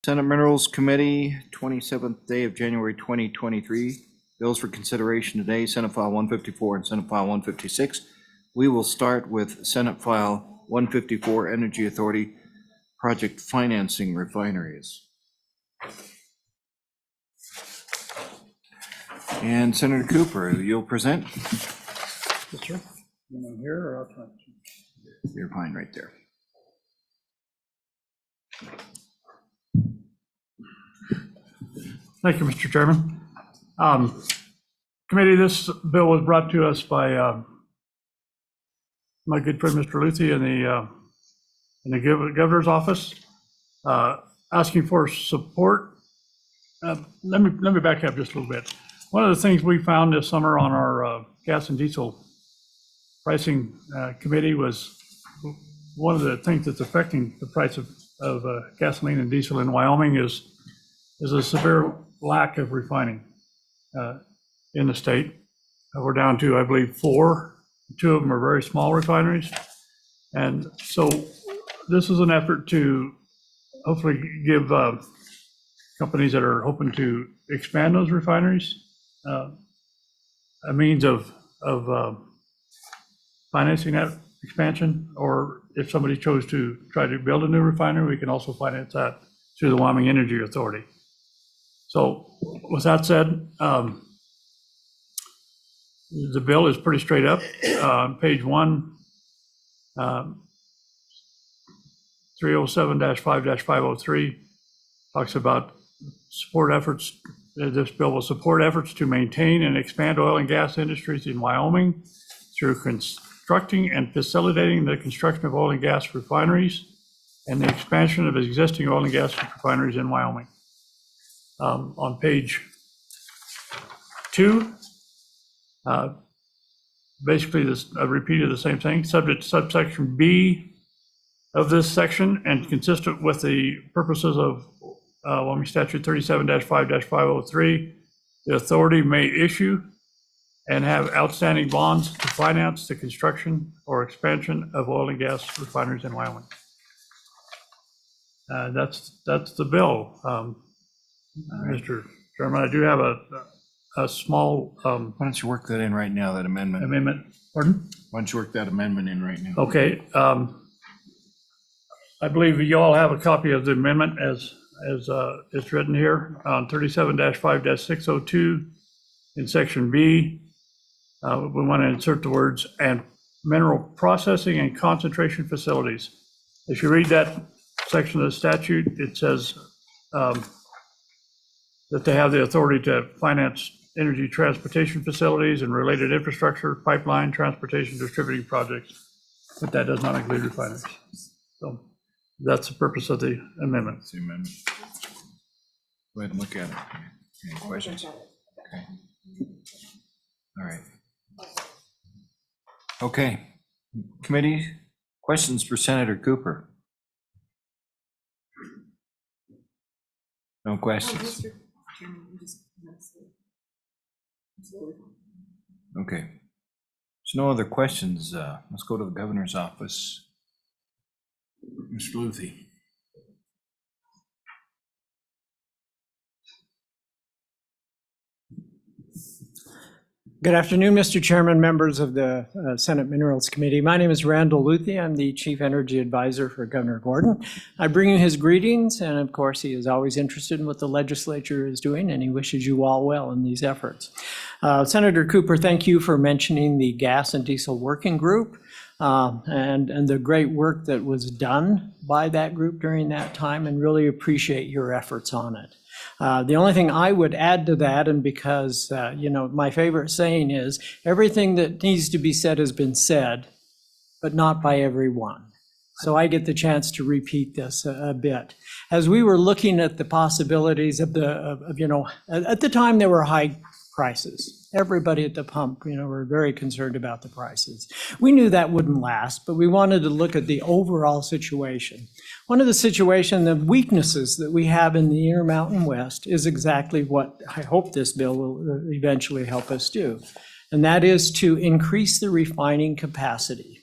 Senate Minerals Committee, 27th day of January 2023. Bills for consideration today, Senate File 154 and Senate File 156. We will start with Senate File 154, Energy Authority Project Financing Refineries. And Senator Cooper, you'll present? Yes, sir. You here or out front? You're fine right there. Thank you, Mr. Chairman. Committee, this bill was brought to us by my good friend, Mr. Luthi, in the governor's office, asking for support. Let me back up just a little bit. One of the things we found this summer on our gas and diesel pricing committee was one of the things that's affecting the price of gasoline and diesel in Wyoming is a severe lack of refining in the state. We're down to, I believe, 4. 2 of them are very small refineries. And so this is an effort to hopefully give companies that are hoping to expand those refineries a means of financing that expansion, or if somebody chose to try to build a new refinery, we can also finance that through the Wyoming Energy Authority. So with that said, the bill is pretty straight up. On page 1, 307-5-503 talks about support efforts. This bill will support efforts to maintain and expand oil and gas industries in Wyoming through constructing and facilitating the construction of oil and gas refineries and the expansion of existing oil and gas refineries in Wyoming. On page 2, basically a repeat of the same thing, subject to subsection B of this section and consistent with the purposes of Wyoming Statute 37-5-503, the authority may issue and have outstanding bonds to finance the construction or expansion of oil and gas refineries in Wyoming. That's the bill. Mr. Chairman, I do have a small Why don't you work that in right now, that amendment? Pardon? Why don't you work that amendment in right now? Okay. I believe you all have a copy of the amendment as it's written here on 37-5-602 in section B. We want to insert the words "and mineral processing and concentration facilities." If you read that section of the statute, it says that they have the authority to finance energy transportation facilities and related infrastructure, pipeline, transportation, distributing projects, but that does not include refineries. So that's the purpose of the amendment. That's the amendment. Go ahead and look at it. Any questions? Okay. All right. Okay. Committee, questions for Senator Cooper? No questions? Okay. There's no other questions. Let's go to the governor's office. Mr. Luthi. Good afternoon, Mr. Chairman, members of the Senate Minerals Committee. My name is Randall Luthi. I'm the Chief Energy Advisor for Governor Gordon. I bring you his greetings, and of course, he is always interested in what the legislature is doing, and he wishes you all well in these efforts. Senator Cooper, thank you for mentioning the Gas and Diesel Working Group and the great work that was done by that group during that time, and really appreciate your efforts on it. The only thing I would add to that, and because, my favorite saying is, everything that needs to be said has been said, but not by everyone. So I get the chance to repeat this a bit. As we were looking at the possibilities at the time there were high prices. Everybody at the pump, were very concerned about the prices. We knew that wouldn't last, but we wanted to look at the overall situation. One of the weaknesses that we have in the Intermountain West is exactly what I hope this bill will eventually help us do, and that is to increase the refining capacity.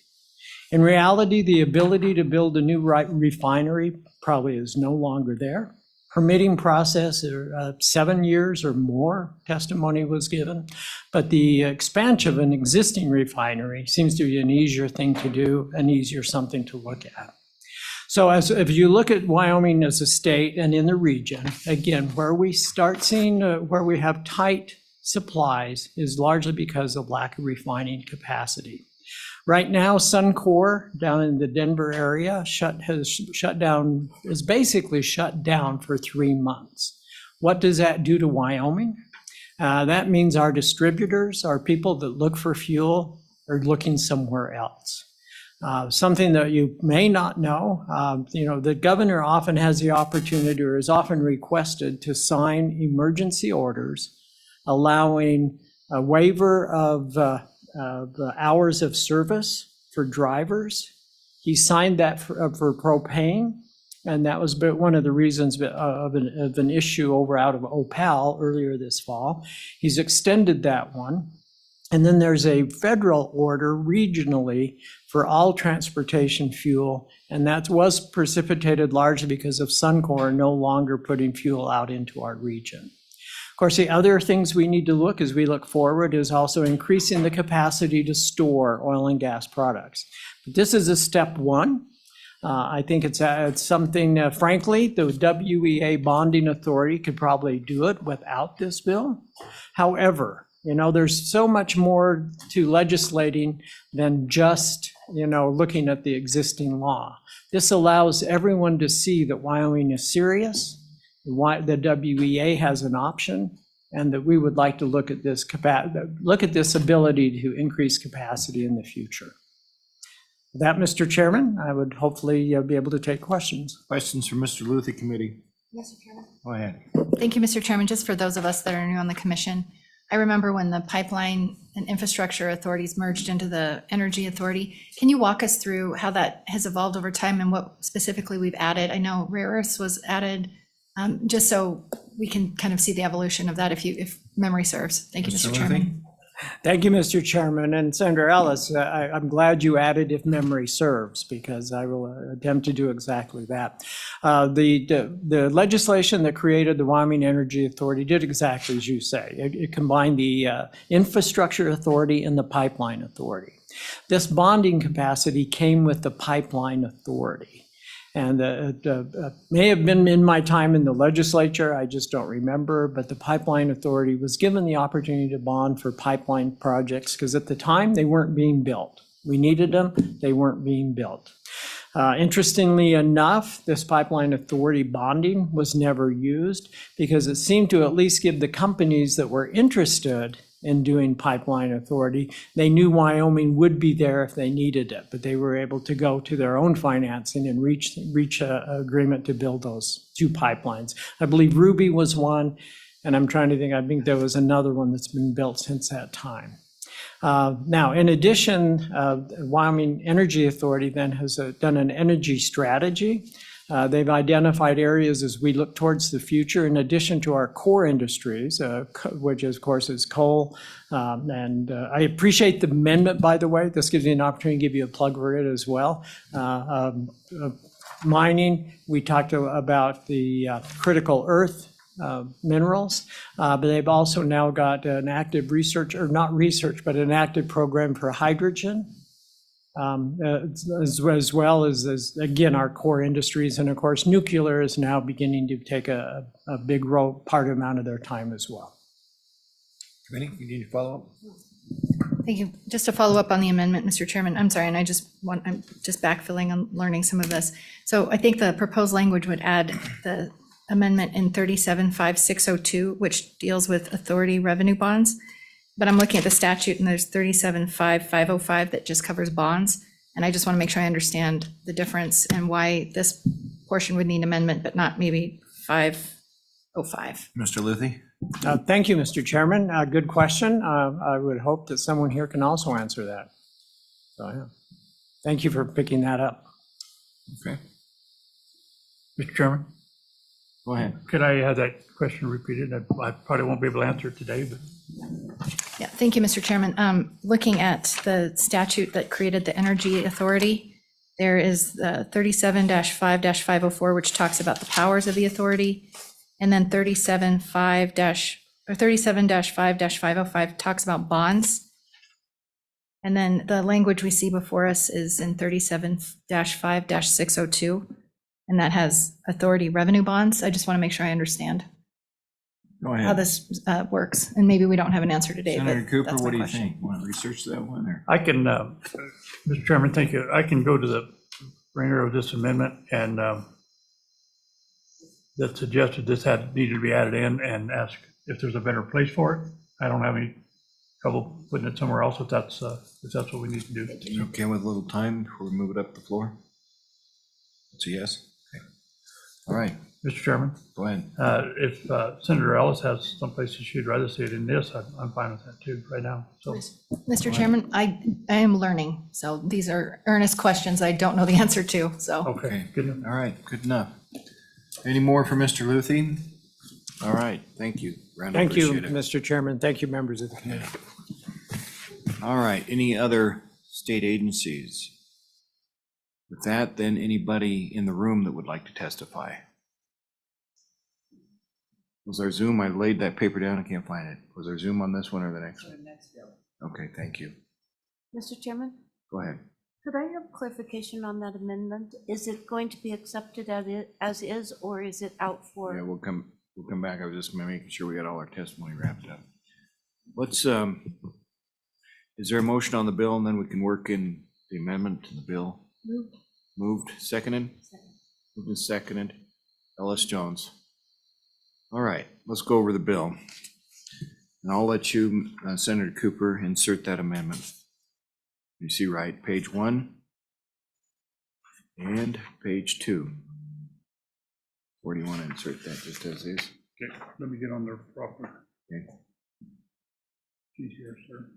In reality, the ability to build a new refinery probably is no longer there. permitting process, 7 years or more testimony was given. But the expansion of an existing refinery seems to be an easier thing to do, an easier something to look at. So if you look at Wyoming as a state and in the region, again, where we start seeing where we have tight supplies is largely because of lack of refining capacity. Right now, Suncor down in the Denver area is basically shut down for 3 months. What does that do to Wyoming? That means our distributors, our people that look for fuel, are looking somewhere else. Something that you may not know, the governor often has the opportunity or is often requested to sign emergency orders allowing a waiver of hours of service for drivers. He signed that for propane, and that was one of the reasons of an issue out of Opal earlier this fall. He's extended that one. And then there's a federal order regionally for all transportation fuel, and that was precipitated largely because of Suncor no longer putting fuel out into our region. Of course, the other things we need to look as we look forward is also increasing the capacity to store oil and gas products. But this is a step one. I think it's something, frankly, the WEA bonding authority could probably do it without this bill. However, there's so much more to legislating than just, looking at the existing law. This allows everyone to see that Wyoming is serious, the WEA has an option, and that we would like to look at this ability to increase capacity in the future. With that, Mr. Chairman, I would hopefully be able to take questions. Questions from Mr. Luthi, committee? Mr. Chairman. Go ahead. Thank you, Mr. Chairman. Just for those of us that are new on the commission, I remember when the Pipeline and Infrastructure Authorities merged into the Energy Authority. Can you walk us through how that has evolved over time and what specifically we've added? I know rare earths was added, just so we can kind of see the evolution of that if memory serves. Thank you, Mr. Chairman. Thank you, Mr. Chairman. And Senator Ellis, I'm glad you added if memory serves, because I will attempt to do exactly that. The legislation that created the Wyoming Energy Authority did exactly as you say. It combined the Infrastructure Authority and the Pipeline Authority. This bonding capacity came with the Pipeline Authority. And may have been in my time in the legislature, I just don't remember, but the Pipeline Authority was given the opportunity to bond for pipeline projects because at the time they weren't being built. We needed them, they weren't being built. Interestingly enough, this Pipeline Authority bonding was never used because it seemed to at least give the companies that were interested in doing Pipeline Authority, they knew Wyoming would be there if they needed it, but they were able to go to their own financing and reach an agreement to build those 2 pipelines. I believe Ruby was one, and I think there was another one that's been built since that time. Now, in addition, Wyoming Energy Authority then has done an energy strategy. They've identified areas as we look towards the future, in addition to our core industries, which of course is coal. And I appreciate the amendment, by the way. This gives me an opportunity to give you a plug for it as well. Mining, we talked about the critical earth minerals, but they've also now got an active but an active program for hydrogen. As well as again, our core industries. And of course, nuclear is now beginning to take a big amount of their time as well. Committee, you need to follow up? Thank you. Just to follow up on the amendment, Mr. Chairman, I'm sorry, and I'm just backfilling and learning some of this. So I think the proposed language would add the amendment in 375602, which deals with authority revenue bonds. But I'm looking at the statute and there's 37505 that just covers bonds. And I just want to make sure I understand the difference and why this portion would need amendment, but not maybe 505. Mr. Luthi? Thank you, Mr. Chairman. Good question. I would hope that someone here can also answer that. So, yeah. Thank you for picking that up. Okay. Mr. Chairman, Go ahead. could I have that question repeated? I probably won't be able to answer it today, but. Yeah, thank you, Mr. Chairman. Looking at the statute that created the Energy Authority, There is the 37-5-504, which talks about the powers of the authority. And then 37-5-505 talks about bonds. And then the language we see before us is in 37-5-602, and that has authority revenue bonds. I just want to make sure I understand Go how ahead. this works. And maybe we don't have an answer today, but Senator Cooper, that's my what do you question. think? Want to research that one or? I can, Mr. Chairman, thank you. I can go to the bringer of this amendment and that suggested this needed to be added in and ask if there's a better place for it. I don't have any trouble putting it somewhere else if that's what we need to do. You okay with a little time before we move it up the floor? It's a yes? Okay. All right, Mr. Chairman, go ahead. if Senator Ellis has someplace that she'd rather see it in this, I'm fine with that too right now. So Mr. Chairman, I am learning, so these are earnest questions I don't know the answer to, so. okay, good enough. All right, good enough. Any more for Mr. Luthi? All right, thank you. Randall, Thank you, appreciate it. Mr. Chairman. Thank you, members of the committee. All right, any other state agencies? With that, then anybody in the room that would like to testify? Was there Zoom? I laid that paper down, I can't find it. Was there Zoom on this one or the next one? Okay, thank you. Mr. Chairman, Go ahead. could I have clarification on that amendment? Is it going to be accepted as is, or is it out Yeah, for? we'll come back. I was just making sure we got all our testimony wrapped up. Let's, is there a motion on the bill and then we can work in the amendment to the bill? Moved, seconded? Moved and seconded. Ellis Jones. All right, let's go over the bill. And I'll let you, Senator Cooper, insert that amendment. You see right, page 1 and page 2. Where do you want to insert that, just as is? Okay, let me get on there properly. Okay. She's here, sir.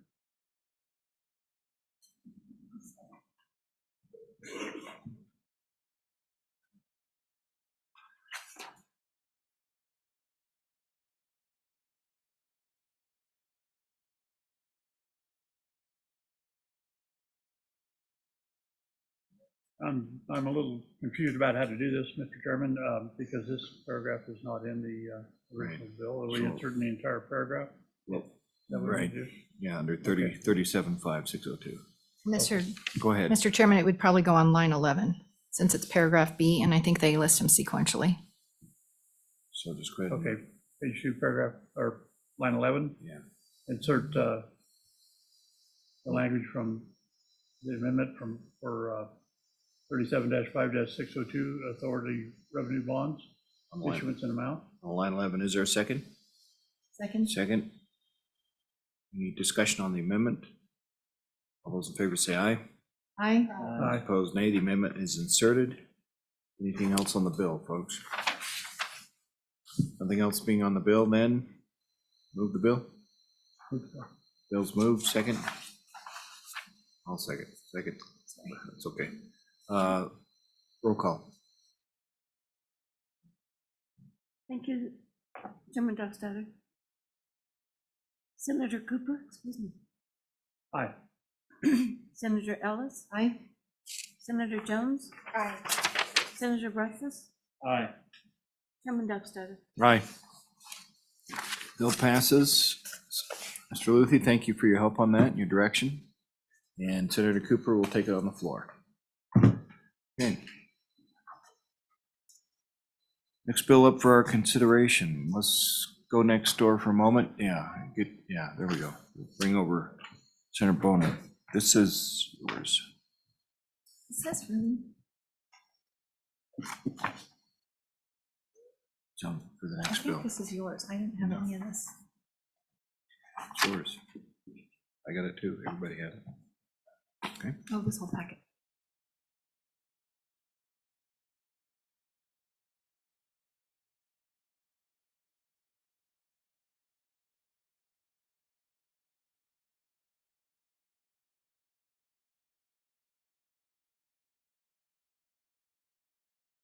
I'm a little confused about how to do this, Mr. Chairman, because this paragraph is not in the original bill. Are we inserting the entire paragraph? Well, That we right. need to do? Yeah, under 37-5-602. Go ahead. Mr. Chairman, it would probably go on line 11, since it's paragraph B, and I think they list them sequentially. So just go ahead. Okay, page 2, paragraph, or line 11. Yeah. Insert the language from the amendment for 37-5-602, authority revenue bonds, On line, issuance and amount. on line 11, is there a second? Second. Second. Any discussion on the amendment? All those in favor say aye. Aye. Aye. Opposed, nay. The amendment is inserted. Anything else on the bill, folks? Nothing else being on the bill, then move the bill. Bill's moved, second. I'll second. That's okay. Roll call. Thank you, Chairman Dockstader. Senator Cooper, excuse me. Aye. Senator Ellis, Aye. Senator Jones. Aye. Senator Breakfast, Aye. Chairman Dockstader. Aye. Bill passes. Mr. Luthi, thank you for your help on that and your direction. And Senator Cooper will take it on the floor. Okay. Next bill up for our consideration. Let's go next door for a moment. Yeah, there we go. Bring over Senator Boner. This is yours. It says for me. So for the I next bill, think this is yours. I didn't have any of this. it's yours. I got it too. Everybody has it. Okay. Oh, this whole packet.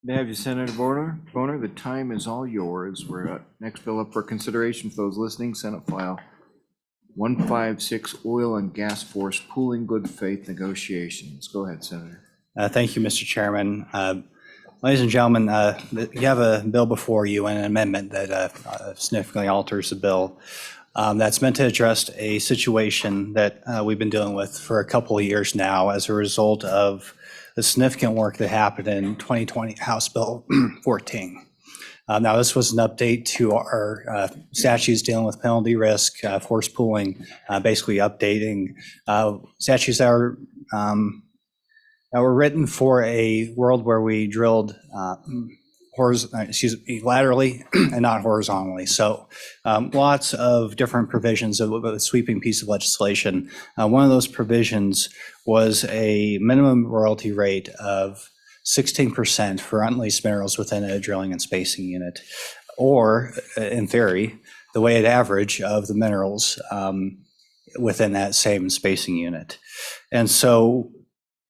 May I have you, Senator Boner? The time is all yours. We're at next bill up for consideration for those listening, Senate File 156, Oil and Gas Force Pooling Good Faith Negotiations. Go ahead, Senator. Thank you, Mr. Chairman. Ladies and gentlemen, you have a bill before you and an amendment that significantly alters the bill. That's meant to address a situation that we've been dealing with for a couple of years now as a result of the significant work that happened in 2020 House Bill 14. Now, this was an update to our statutes dealing with penalty risk, force pooling, basically updating statutes that were written for a world where we drilled laterally and not horizontally. So lots of different provisions of a sweeping piece of legislation. One of those provisions was a minimum royalty rate of 16% for unleased minerals within a drilling and spacing unit, or in theory, the weighted average of the minerals within that same spacing unit. And so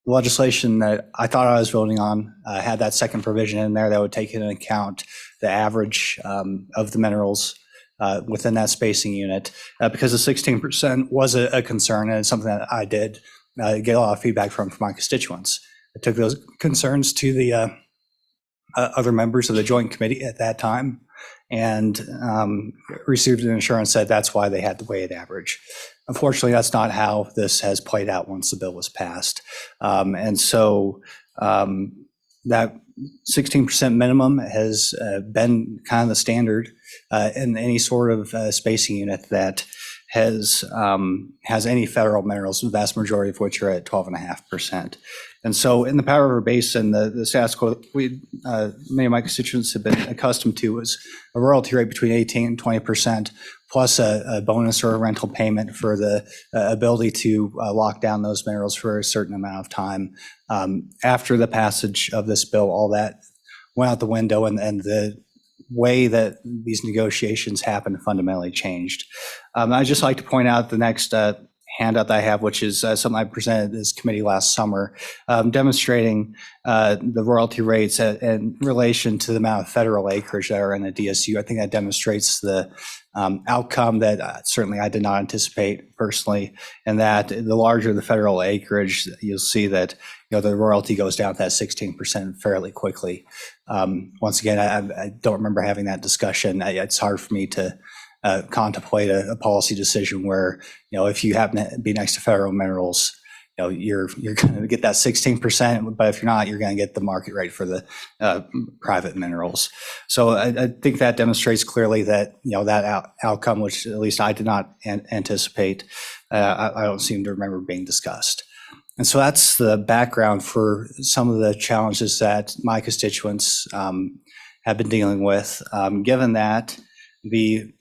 the legislation that I thought I was voting on had that second provision in there that would take into account the average of the minerals within that spacing unit, because the 16% was a concern, and it's something that I did get a lot of feedback from my constituents. I took those concerns to the other members of the Joint Committee at that time, and received an assurance that that's why they had the weighted average. Unfortunately, that's not how this has played out once the bill was passed. And so that 16% minimum has been kind of the standard in any sort of spacing unit that has any federal minerals, the vast majority of which are at 12.5%. And so in the Powder River Basin, the status quo many of my constituents have been accustomed to was a royalty rate between 18 and 20%, plus a bonus or a rental payment for the ability to lock down those minerals for a certain amount of time. After the passage of this bill, all that went out the window, and the way that these negotiations happened fundamentally changed. I'd just like to point out the next handout that I have, which is something I presented to this committee last summer, demonstrating the royalty rates in relation to the amount of federal acreage that are in the DSU. I think that demonstrates the outcome that certainly I did not anticipate personally, and that the larger the federal acreage, you'll see that the royalty goes down to that 16% fairly quickly. Once again, I don't remember having that discussion. It's hard for me to contemplate a policy decision where, if you happen to be next to federal minerals, you're going to get that 16%, but if you're not, you're going to get the market rate for the private minerals. So I think that demonstrates clearly that, that outcome, which at least I did not anticipate, I don't seem to remember being discussed. And so that's the background for some of the challenges that my constituents have been dealing with. Given that the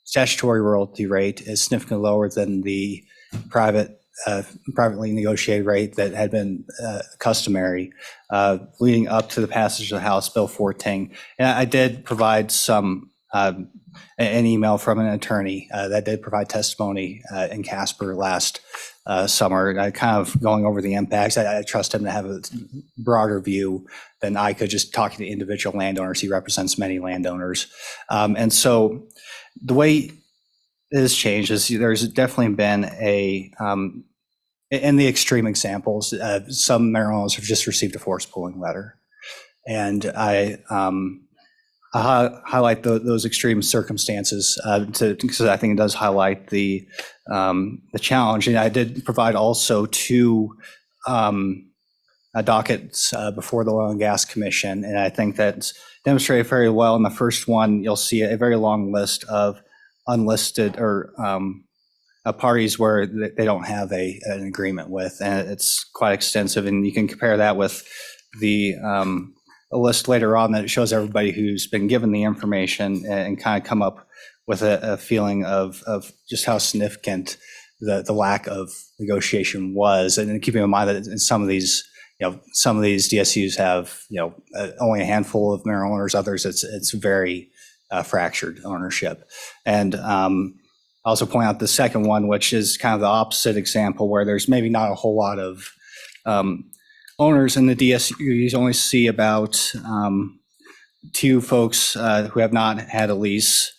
statutory royalty rate is significantly lower than the privately negotiated rate that had been customary leading up to the passage of House Bill 14. And I did provide an email from an attorney that did provide testimony in Casper last summer, kind of going over the impacts. I trust him to have a broader view than I could just talking to individual landowners. He represents many landowners. And so the way it has changed is there's definitely been in the extreme examples, some mineral owners have just received a force pooling letter. And I highlight those extreme circumstances because I think it does highlight the challenge. And I did provide also two dockets before the Oil and Gas Commission, and I think that's demonstrated very well. In the first one, you'll see a very long list of unlisted or parties where they don't have an agreement with, and it's quite extensive. And you can compare that with the a list later on that shows everybody who's been given the information and kind of come up with a feeling of just how significant the lack of negotiation was. And keeping in mind that in some of these DSUs have, only a handful of mineral owners, others it's very fractured ownership. And I'll also point out the second one, which is kind of the opposite example, where there's maybe not a whole lot of owners in the DSU. You only see about two folks who have not had a lease.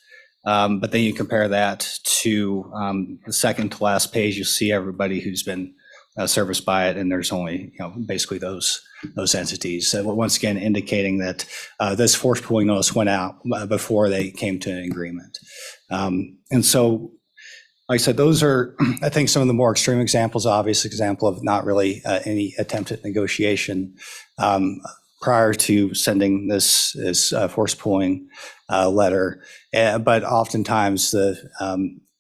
But then you compare that to the second to last page, you see everybody who's been serviced by it, and there's only, basically those entities. So once again, indicating that this force pooling notice went out before they came to an agreement. And so, like I said, those are, I think, some of the more extreme examples, obvious example of not really any attempt at negotiation prior to sending this force pooling letter. But oftentimes the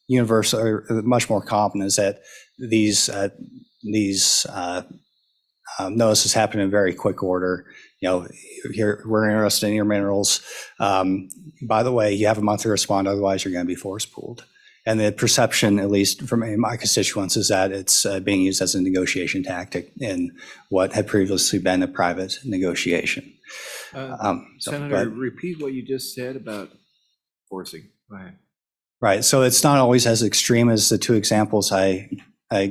universe, or much more common, is that these notices happen in very quick order. Here, we're interested in your minerals. By the way, you have a month to respond, otherwise you're going to be force pooled. And the perception, at least from my constituents, is that it's being used as a negotiation tactic in what had previously been a private negotiation. Senator, repeat what you just said about forcing. Go ahead. Right. So it's not always as extreme as the two examples I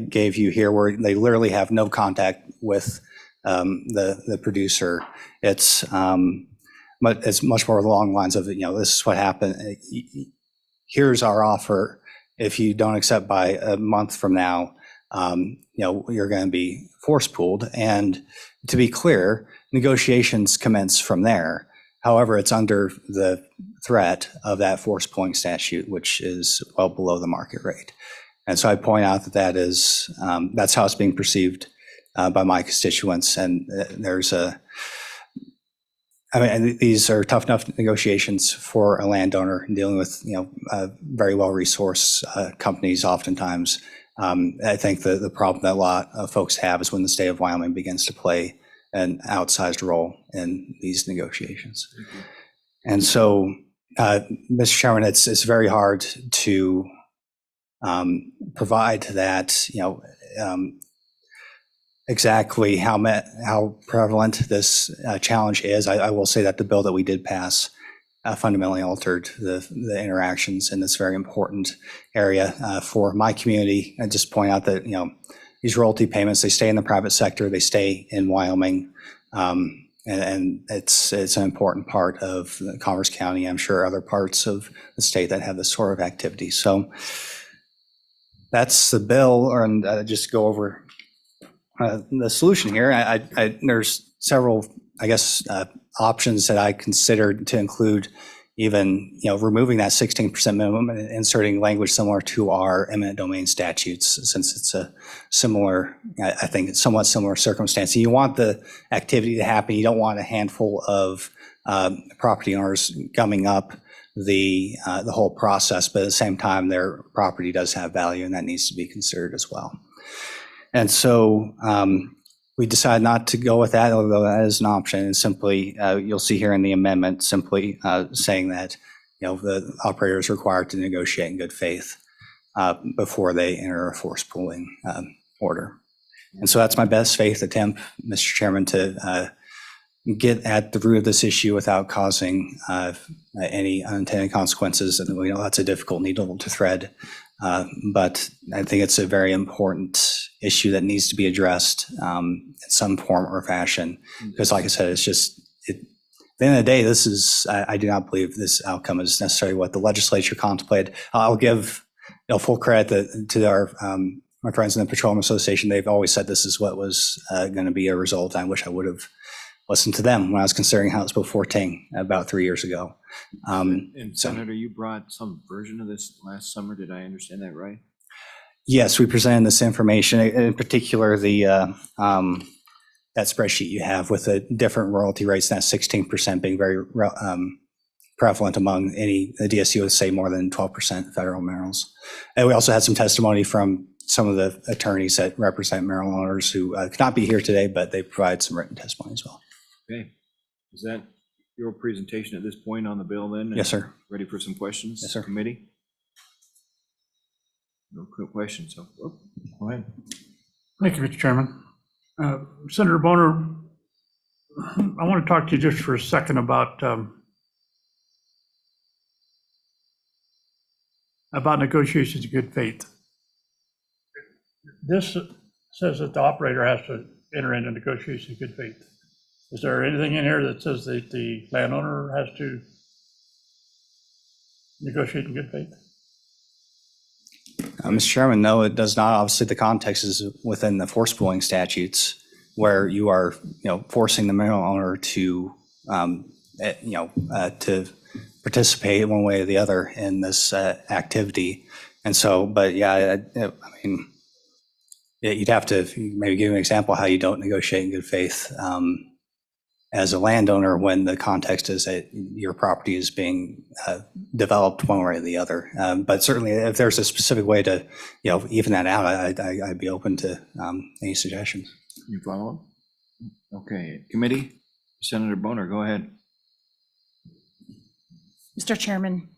gave you here, where they literally have no contact with the producer. But it's much more along the lines of, this is what happened. Here's our offer. If you don't accept by a month from now, you're going to be force pooled. And to be clear, negotiations commence from there. However, it's under the threat of that force pooling statute, which is well below the market rate. And so I point out that's how it's being perceived by my constituents. And these are tough enough negotiations for a landowner dealing with, very well-resourced companies oftentimes. I think the problem that a lot of folks have is when the state of Wyoming begins to play an outsized role in these negotiations. Mm-hmm. And so, Mr. Chairman, it's very hard to provide that, exactly how prevalent this challenge is. I will say that the bill that we did pass fundamentally altered the interactions in this very important area for my community. I just point out that, these royalty payments, they stay in the private sector, they stay in Wyoming, and it's an important part of Commerce County. I'm sure other parts of the state that have this sort of activity. So that's the bill, and just go over the solution here. There's several, options that I considered to include even, removing that 16% minimum and inserting language similar to our eminent domain statutes, since it's a similar, I think it's somewhat similar circumstance. You want the activity to happen. You don't want a handful of property owners gumming up the whole process, but at the same time, their property does have value, and that needs to be considered as well. And so we decided not to go with that, although that is an option. And simply, you'll see here in the amendment, simply saying that, the operator is required to negotiate in good faith before they enter a force pooling order. And so that's my best faith attempt, Mr. Chairman, to get at the root of this issue without causing any unintended consequences. And we know that's a difficult needle to thread. But I think it's a very important issue that needs to be addressed in some form or fashion. Because like I said, it's just, at the end of the day, I do not believe this outcome is necessarily what the legislature contemplated. I'll give full credit to our my friends in the Petroleum Association. They've always said this is what was going to be a result. I wish I would have listened to them when I was considering House Bill 14 about 3 years ago. And Senator, you brought some version of this last summer. Did I understand that right? Yes, we presented this information, in particular that spreadsheet you have with the different royalty rates, and that 16% being very prevalent among the DSU would say more than 12% federal minerals. And we also had some testimony from some of the attorneys that represent mineral owners who could not be here today, but they provide some written testimony as well. Okay. Is that your presentation at this point on the bill then? Yes, sir. Ready for some questions? Yes, sir. Committee? No quick questions, so go ahead. Thank you, Mr. Chairman. Senator Boner, I want to talk to you just for a second about negotiations in good faith. This says that the operator has to enter into negotiations in good faith. Is there anything in here that says that the landowner has to negotiate in good faith? Mr. Chairman, no, it does not. Obviously, the context is within the force pooling statutes where you are, forcing the mineral owner to, to participate one way or the other in this activity. And so, but yeah, I mean, yeah, you'd have to maybe give an example how you don't negotiate in good faith as a landowner when the context is that your property is being developed one way or the other. But certainly, if there's a specific way to, even that out, I'd be open to any suggestions. You follow up? Okay, committee, Senator Boner, go ahead. Mr. Chairman,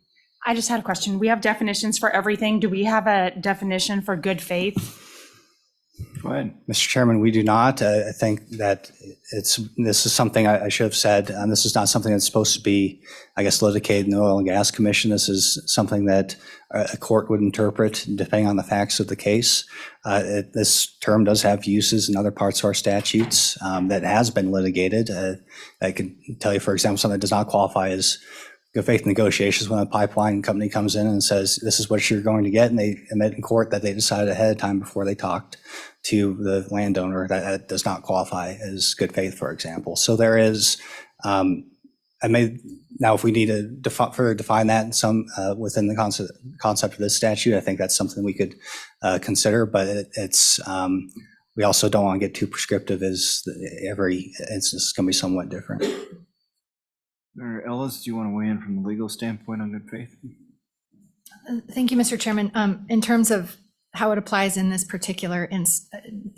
I just had a question. We have definitions for everything. Do we have a definition for good faith? Go ahead. Mr. Chairman, we do not. I think that this is something I should have said. This is not something that's supposed to be, I guess, litigated in the Oil and Gas Commission. This is something that a court would interpret depending on the facts of the case. This term does have uses in other parts of our statutes that has been litigated. I can tell you, for example, something that does not qualify as good faith negotiations when a pipeline company comes in and says, this is what you're going to get, and they admit in court that they decided ahead of time before they talked to the landowner that does not qualify as good faith, for example. So there is, now if we need to further define that in some within the concept of this statute, I think that's something we could consider, but it's we also don't want to get too prescriptive as every instance is going to be somewhat different. Ellis, do you want to weigh in from the legal standpoint on good faith? Thank you, Mr. Chairman. In terms of how it applies in this particular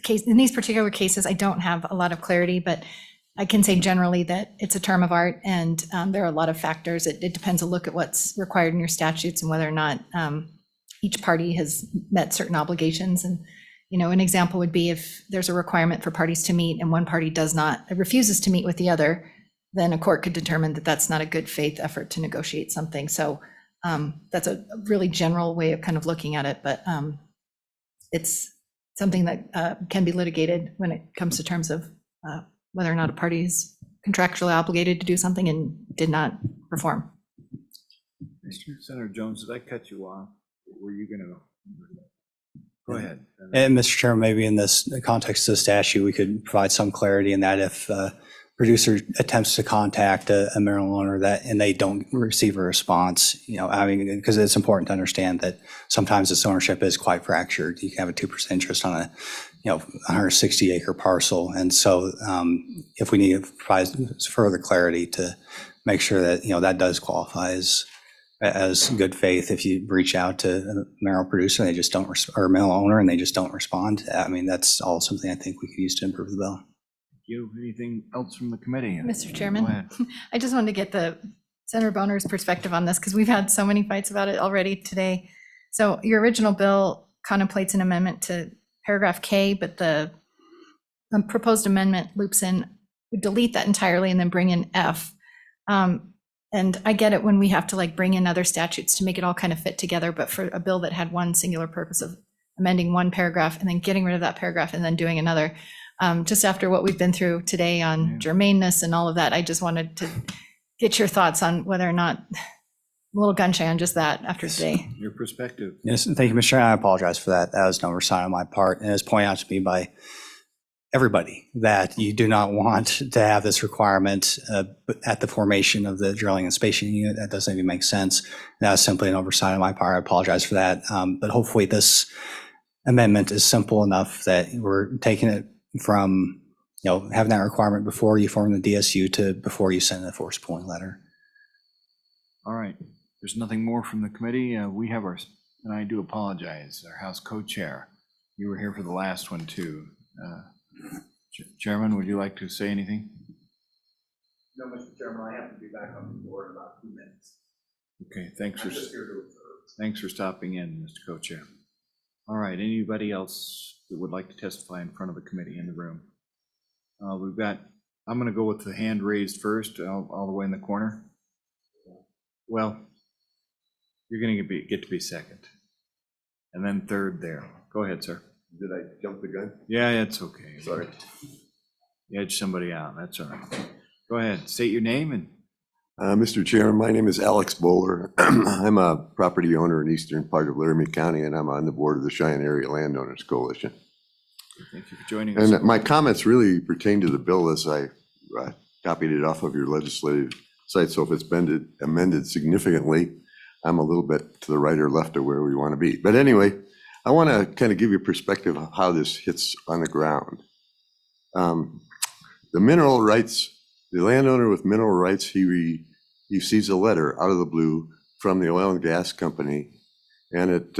case, in these particular cases, I don't have a lot of clarity, but I can say generally that it's a term of art, and there are a lot of factors. It depends a look at what's required in your statutes and whether or not each party has met certain obligations. And an example would be if there's a requirement for parties to meet and one party refuses to meet with the other, then a court could determine that that's not a good faith effort to negotiate something. So that's a really general way of kind of looking at it, but it's something that can be litigated when it comes to terms of whether or not a party is contractually obligated to do something and did not perform. Senator Jones, did I cut you off? Were you going to? Go ahead. And Mr. Chairman, maybe in this context of the statute, we could provide some clarity in that if producer attempts to contact a mineral owner and they don't receive a response, because it's important to understand that sometimes this ownership is quite fractured. You can have a 2% interest on a 160 acre parcel. And so if we need to provide further clarity to make sure that, that does qualify as good faith, if you reach out to a mineral producer and they just don't, or a mineral owner and they just don't respond, that's all something I think we could use to improve the bill. Anything else from the committee? Mr. Go Chairman, ahead. I just wanted to get the Senator Boner's perspective on this because we've had so many fights about it already today. So your original bill contemplates an amendment to paragraph K, but the proposed amendment loops in, we delete that entirely and then bring in F. And I get it when we have to bring in other statutes to make it all kind of fit together, but for a bill that had one singular purpose of amending one paragraph and then getting rid of that paragraph and then doing another, just after what we've been through today on germaneness and all of that, I just wanted to get your thoughts on whether or not I'm a little gun shy on just that after today. Your perspective. Yes, and thank you, Mr. Chairman. I apologize for that. That was an oversight on my part. And it was pointed out to me by everybody that you do not want to have this requirement at the formation of the drilling and spacing unit. That doesn't even make sense. That was simply an oversight on my part. I apologize for that. But hopefully this amendment is simple enough that we're taking it from having that requirement before you form the DSU to before you send the force pooling letter. All right. There's nothing more from the committee. We have and I do apologize, our House co-chair. You were here for the last one too. Chairman, would you like to say anything? No, Mr. Chairman, I have to be back on the floor in about 2 minutes. Okay, thanks I'm just here to observe. Thanks for stopping in, Mr. Co-Chair. All right, anybody else that would like to testify in front of the committee in the room? I'm going to go with the hand raised first, all the way in the corner. Well, you're going to get to be second. And then third there. Go ahead, sir. Did I jump the gun? Yeah, it's okay. Sorry. You edge somebody out, that's all right. Go ahead, state your name and Mr. Chairman, my name is Alex Bowler. I'm a property owner in eastern part of Laramie County, and I'm on the board of the Cheyenne Area Landowners Coalition. Thank you for joining us. And my comments really pertain to the bill as I copied it off of your legislative site. So if it's been amended significantly, I'm a little bit to the right or left of where we want to be. But anyway, I want to kind of give you a perspective of how this hits on the ground. The mineral rights, the landowner with mineral rights, he receives a letter out of the blue from the oil and gas company, and it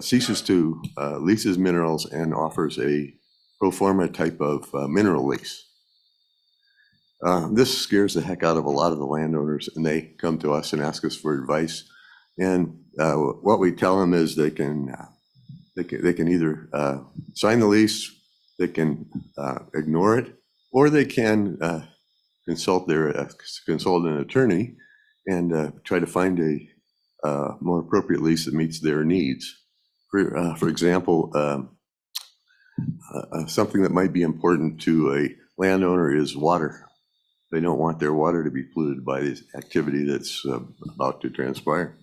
ceases to lease his minerals and offers a pro forma type of mineral lease. This scares the heck out of a lot of the landowners, and they come to us and ask us for advice. And what we tell them is they can either sign the lease, they can ignore it, or they can consult an attorney and try to find a more appropriate lease that meets their needs. For example, something that might be important to a landowner is water. They don't want their water to be polluted by this activity that's about to transpire.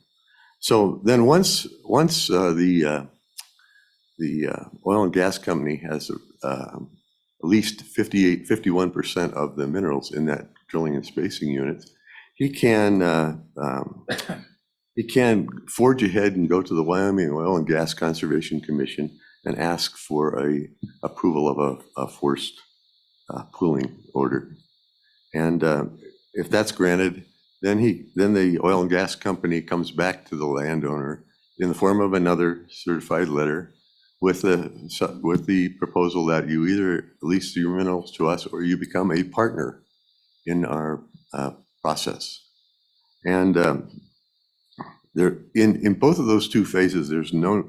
So then once the oil and gas company has at least 51% of the minerals in that drilling and spacing unit, he can forge ahead and go to the Wyoming Oil and Gas Conservation Commission and ask for a approval of a forced pooling order. And if that's granted, then the oil and gas company comes back to the landowner in the form of another certified letter with the proposal that you either lease your minerals to us or you become a partner in our process. And in both of those two phases, there's no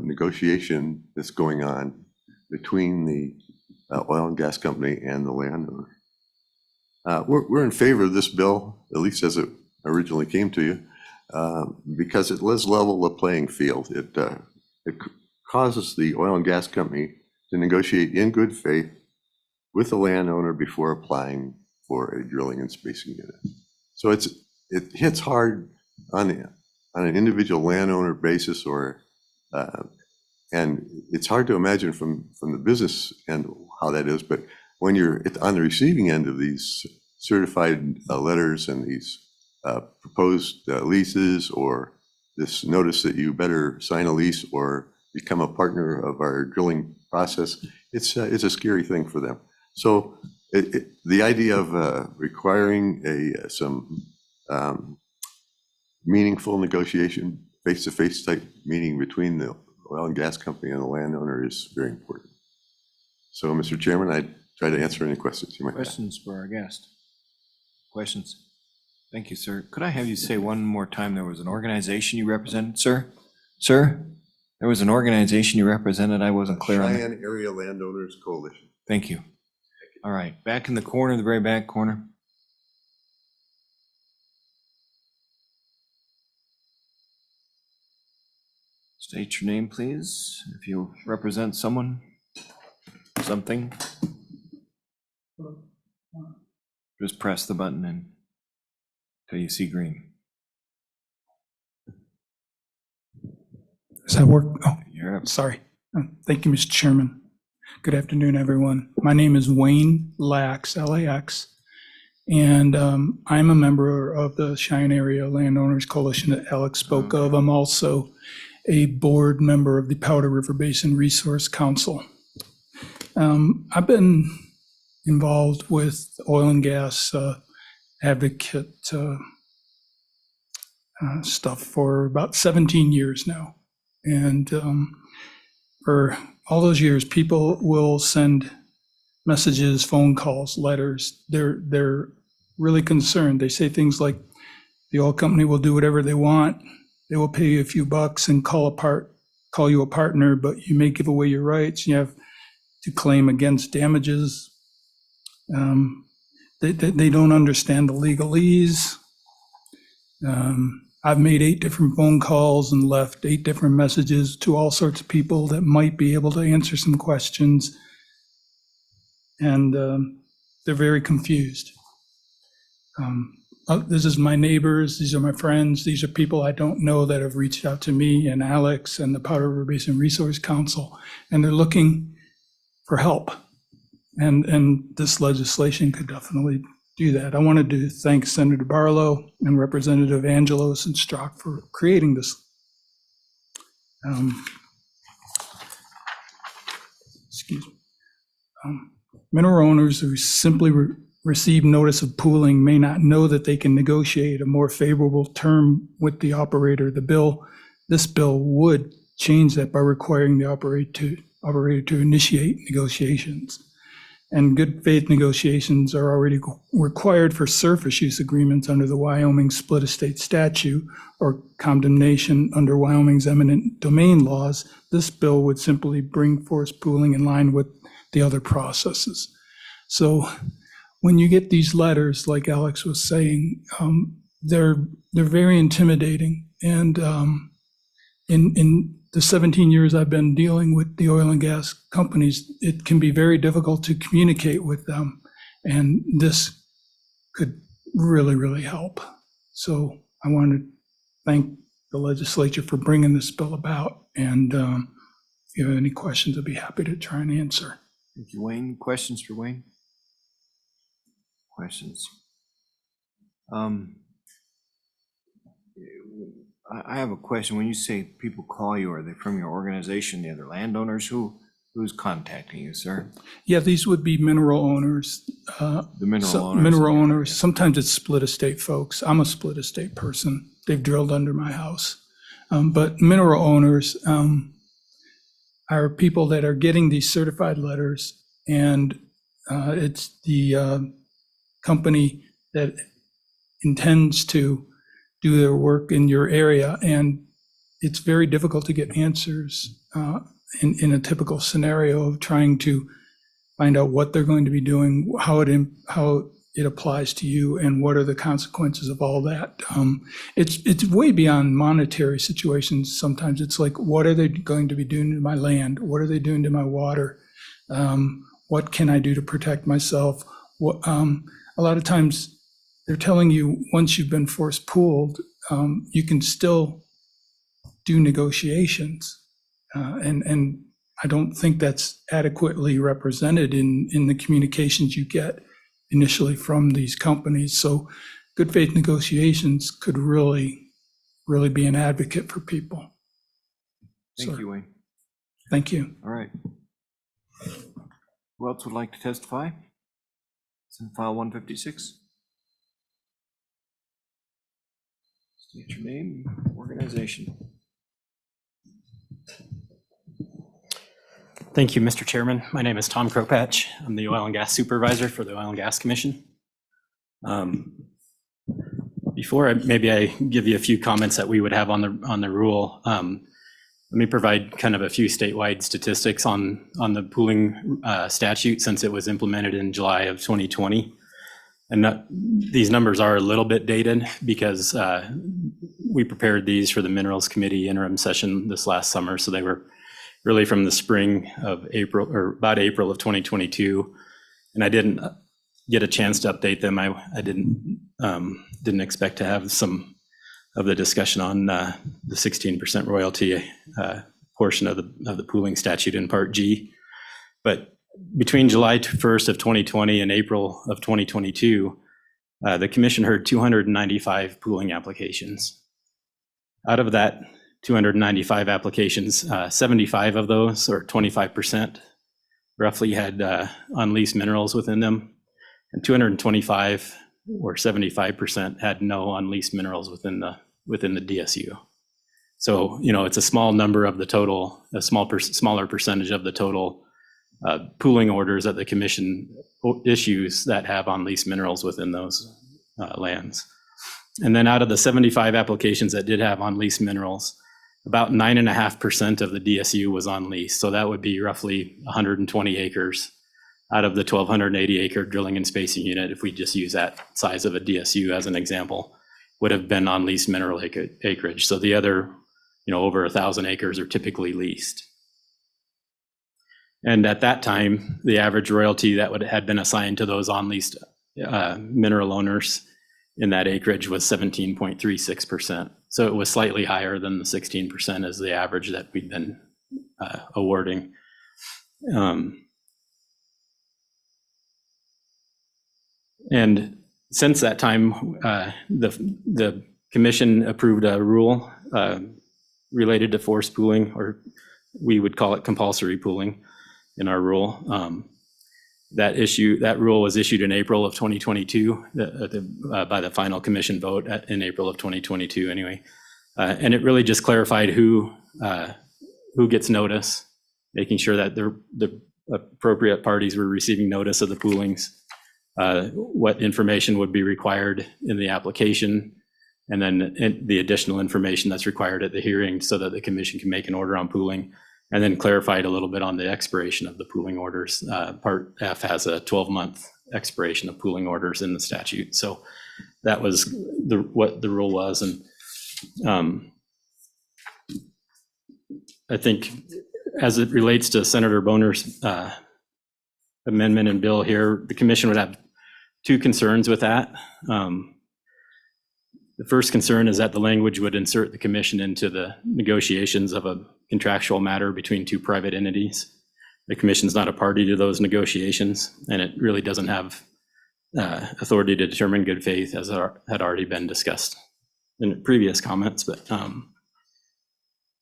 negotiation that's going on between the oil and gas company and the landowner. We're in favor of this bill, at least as it originally came to you, because it does level the playing field. It causes the oil and gas company to negotiate in good faith with the landowner before applying for a drilling and spacing unit. So it hits hard on an individual landowner basis, and it's hard to imagine from the business end how that is, but when you're on the receiving end of these certified letters and these proposed leases, or this notice that you better sign a lease or become a partner of our drilling process, it's a scary thing for them. So the idea of requiring some meaningful negotiation, face-to-face type meeting between the oil and gas company and the landowner is very important. So, Mr. Chairman, I'd try to answer any questions you might have. Questions for our guest? Questions? Thank you, sir. Could I have you say one more time, there was an organization you represented, sir? Sir, there was an organization you represented, I wasn't clear on that. Cheyenne Area Landowners Coalition. Thank you. All right, back in the corner, the very back corner. State your name, please, if you represent someone, something. Just press the button until you see green. Does that work? Oh, You're up. sorry. Thank you, Mr. Chairman. Good afternoon, everyone. My name is Wayne Lax, L-A-X, and I'm a member of the Cheyenne Area Landowners Coalition that Alex spoke of. I'm also a board member of the Powder River Basin Resource Council. I've been involved with oil and gas advocate stuff for about 17 years now. And for all those years, people will send messages, phone calls, letters. They're really concerned. They say things like, the oil company will do whatever they want. They will pay you a few bucks and call you a partner, but you may give away your rights. You have to claim against damages. They don't understand the legalese. I've made 8 different phone calls and left 8 different messages to all sorts of people that might be able to answer some questions. And they're very confused. this is my neighbors, these are my friends, these are people I don't know that have reached out to me and Alex and the Powder River Basin Resource Council, and they're looking for help. And this legislation could definitely do that. I wanted to thank Senator Barlow and Representative Angelos and Strzok for creating this. Excuse me. Mineral owners who simply receive notice of pooling may not know that they can negotiate a more favorable term with the operator. This bill would change that by requiring the operator to initiate negotiations. And good faith negotiations are already required for surface use agreements under the Wyoming Split Estate Statute or condemnation under Wyoming's eminent domain laws. This bill would simply bring forest pooling in line with the other processes. So when you get these letters, like Alex was saying, they're very intimidating. And in the 17 years I've been dealing with the oil and gas companies, it can be very difficult to communicate with them. And this could really, really help. So I want to thank the legislature for bringing this bill about. And if you have any questions, I'd be happy to try and answer. Thank you, Wayne. Questions for Wayne? Questions? I have a question. When you say people call you, are they from your organization, the other landowners? Who's contacting you, sir? Yeah, these would be mineral owners. The mineral owners? Mineral owners. Sometimes it's split estate folks. I'm a split estate person. They've drilled under my house. But mineral owners are people that are getting these certified letters, and it's the company that intends to do their work in your area. And it's very difficult to get answers in a typical scenario of trying to find out what they're going to be doing, how it applies to you, and what are the consequences of all that. It's way beyond monetary situations. Sometimes it's like, what are they going to be doing to my land? What are they doing to my water? What can I do to protect myself? A lot of times they're telling you once you've been forced pooled, you can still do negotiations. And I don't think that's adequately represented in the communications you get initially from these companies. So good faith negotiations could really, really be an advocate for people. Thank you, Wayne. Thank you. All right. Who else would like to testify? Senate File 156. State your name, organization. Thank you, Mr. Chairman. My name is Tom Kropatch. I'm the Oil and Gas Supervisor for the Oil and Gas Commission. Before I give you a few comments that we would have on the rule, let me provide kind of a few statewide statistics on the pooling statute since it was implemented in July of 2020. And these numbers are a little bit dated because we prepared these for the Minerals Committee interim session this last summer. So they were really from the spring of April, or about April of 2022. And I didn't get a chance to update them. I didn't expect to have some of the discussion on the 16% royalty portion of the pooling statute in Part G. But between July 1st of 2020 and April of 2022, the commission heard 295 pooling applications. Out of that 295 applications, 75 of those, or 25%, roughly had unleased minerals within them, and 225 or 75% had no unleased minerals within the DSU. So, it's a small number of the total, a smaller percentage of the total pooling orders that the commission issues that have unleased minerals within those lands. And then out of the 75 applications that did have unleased minerals, about 9.5% of the DSU was unleased. So that would be roughly 120 acres out of the 1,280 acre drilling and spacing unit, if we just use that size of a DSU as an example, would have been unleased mineral acreage. So the other, over 1,000 acres are typically leased. And at that time, the average royalty that had been assigned to those unleased mineral owners in that acreage was 17.36%. So it was slightly higher than the 16% as the average that we'd been awarding. And since that time, the commission approved a rule related to forced pooling, or we would call it compulsory pooling in our rule. That rule was issued in April of 2022 by the final commission vote in April of 2022 anyway. And it really just clarified who gets notice, making sure that the appropriate parties were receiving notice of the poolings, what information would be required in the application, and then the additional information that's required at the hearing so that the commission can make an order on pooling, and then clarified a little bit on the expiration of the pooling orders. Part F has a 12-month expiration of pooling orders in the statute. So that was what the rule was. And I think as it relates to Senator Boner's amendment and bill here, the commission would have two concerns with that. The first concern is that the language would insert the commission into the negotiations of a contractual matter between two private entities. The commission's not a party to those negotiations, and it really doesn't have authority to determine good faith, as had already been discussed in previous comments. But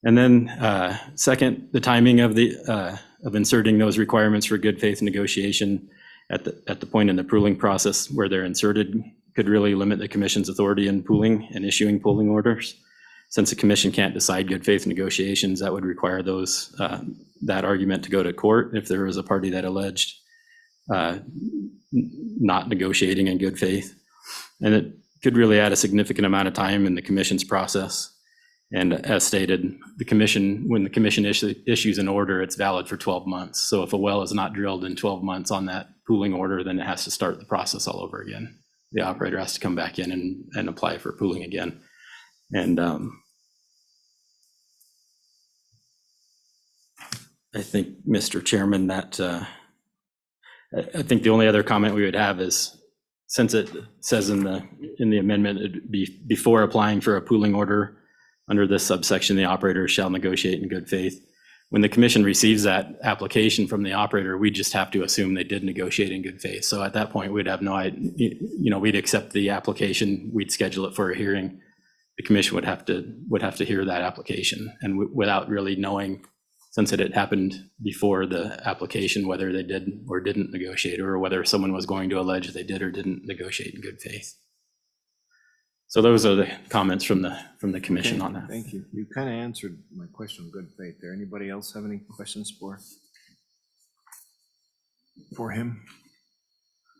and then second, the timing of inserting those requirements for good faith negotiation at the point in the pooling process where they're inserted could really limit the commission's authority in pooling and issuing pooling orders. Since the commission can't decide good faith negotiations, that would require that argument to go to court if there was a party that alleged not negotiating in good faith. And it could really add a significant amount of time in the commission's process. And as stated, when the commission issues an order, it's valid for 12 months. So if a well is not drilled in 12 months on that pooling order, then it has to start the process all over again. The operator has to come back in and apply for pooling again. And I think, Mr. Chairman, that I think the only other comment we would have is, since it says in the amendment, it'd be before applying for a pooling order under this subsection, the operator shall negotiate in good faith. When the commission receives that application from the operator, we just have to assume they did negotiate in good faith. So at that point, we'd have no idea, we'd accept the application, we'd schedule it for a hearing. The commission would have to hear that application, and without really knowing, since it had happened before the application, whether they did or didn't negotiate, or whether someone was going to allege they did or didn't negotiate in good faith. So those are the comments from the commission on that. Thank you. You kind of answered my question on good faith there. Anybody else have any questions for him?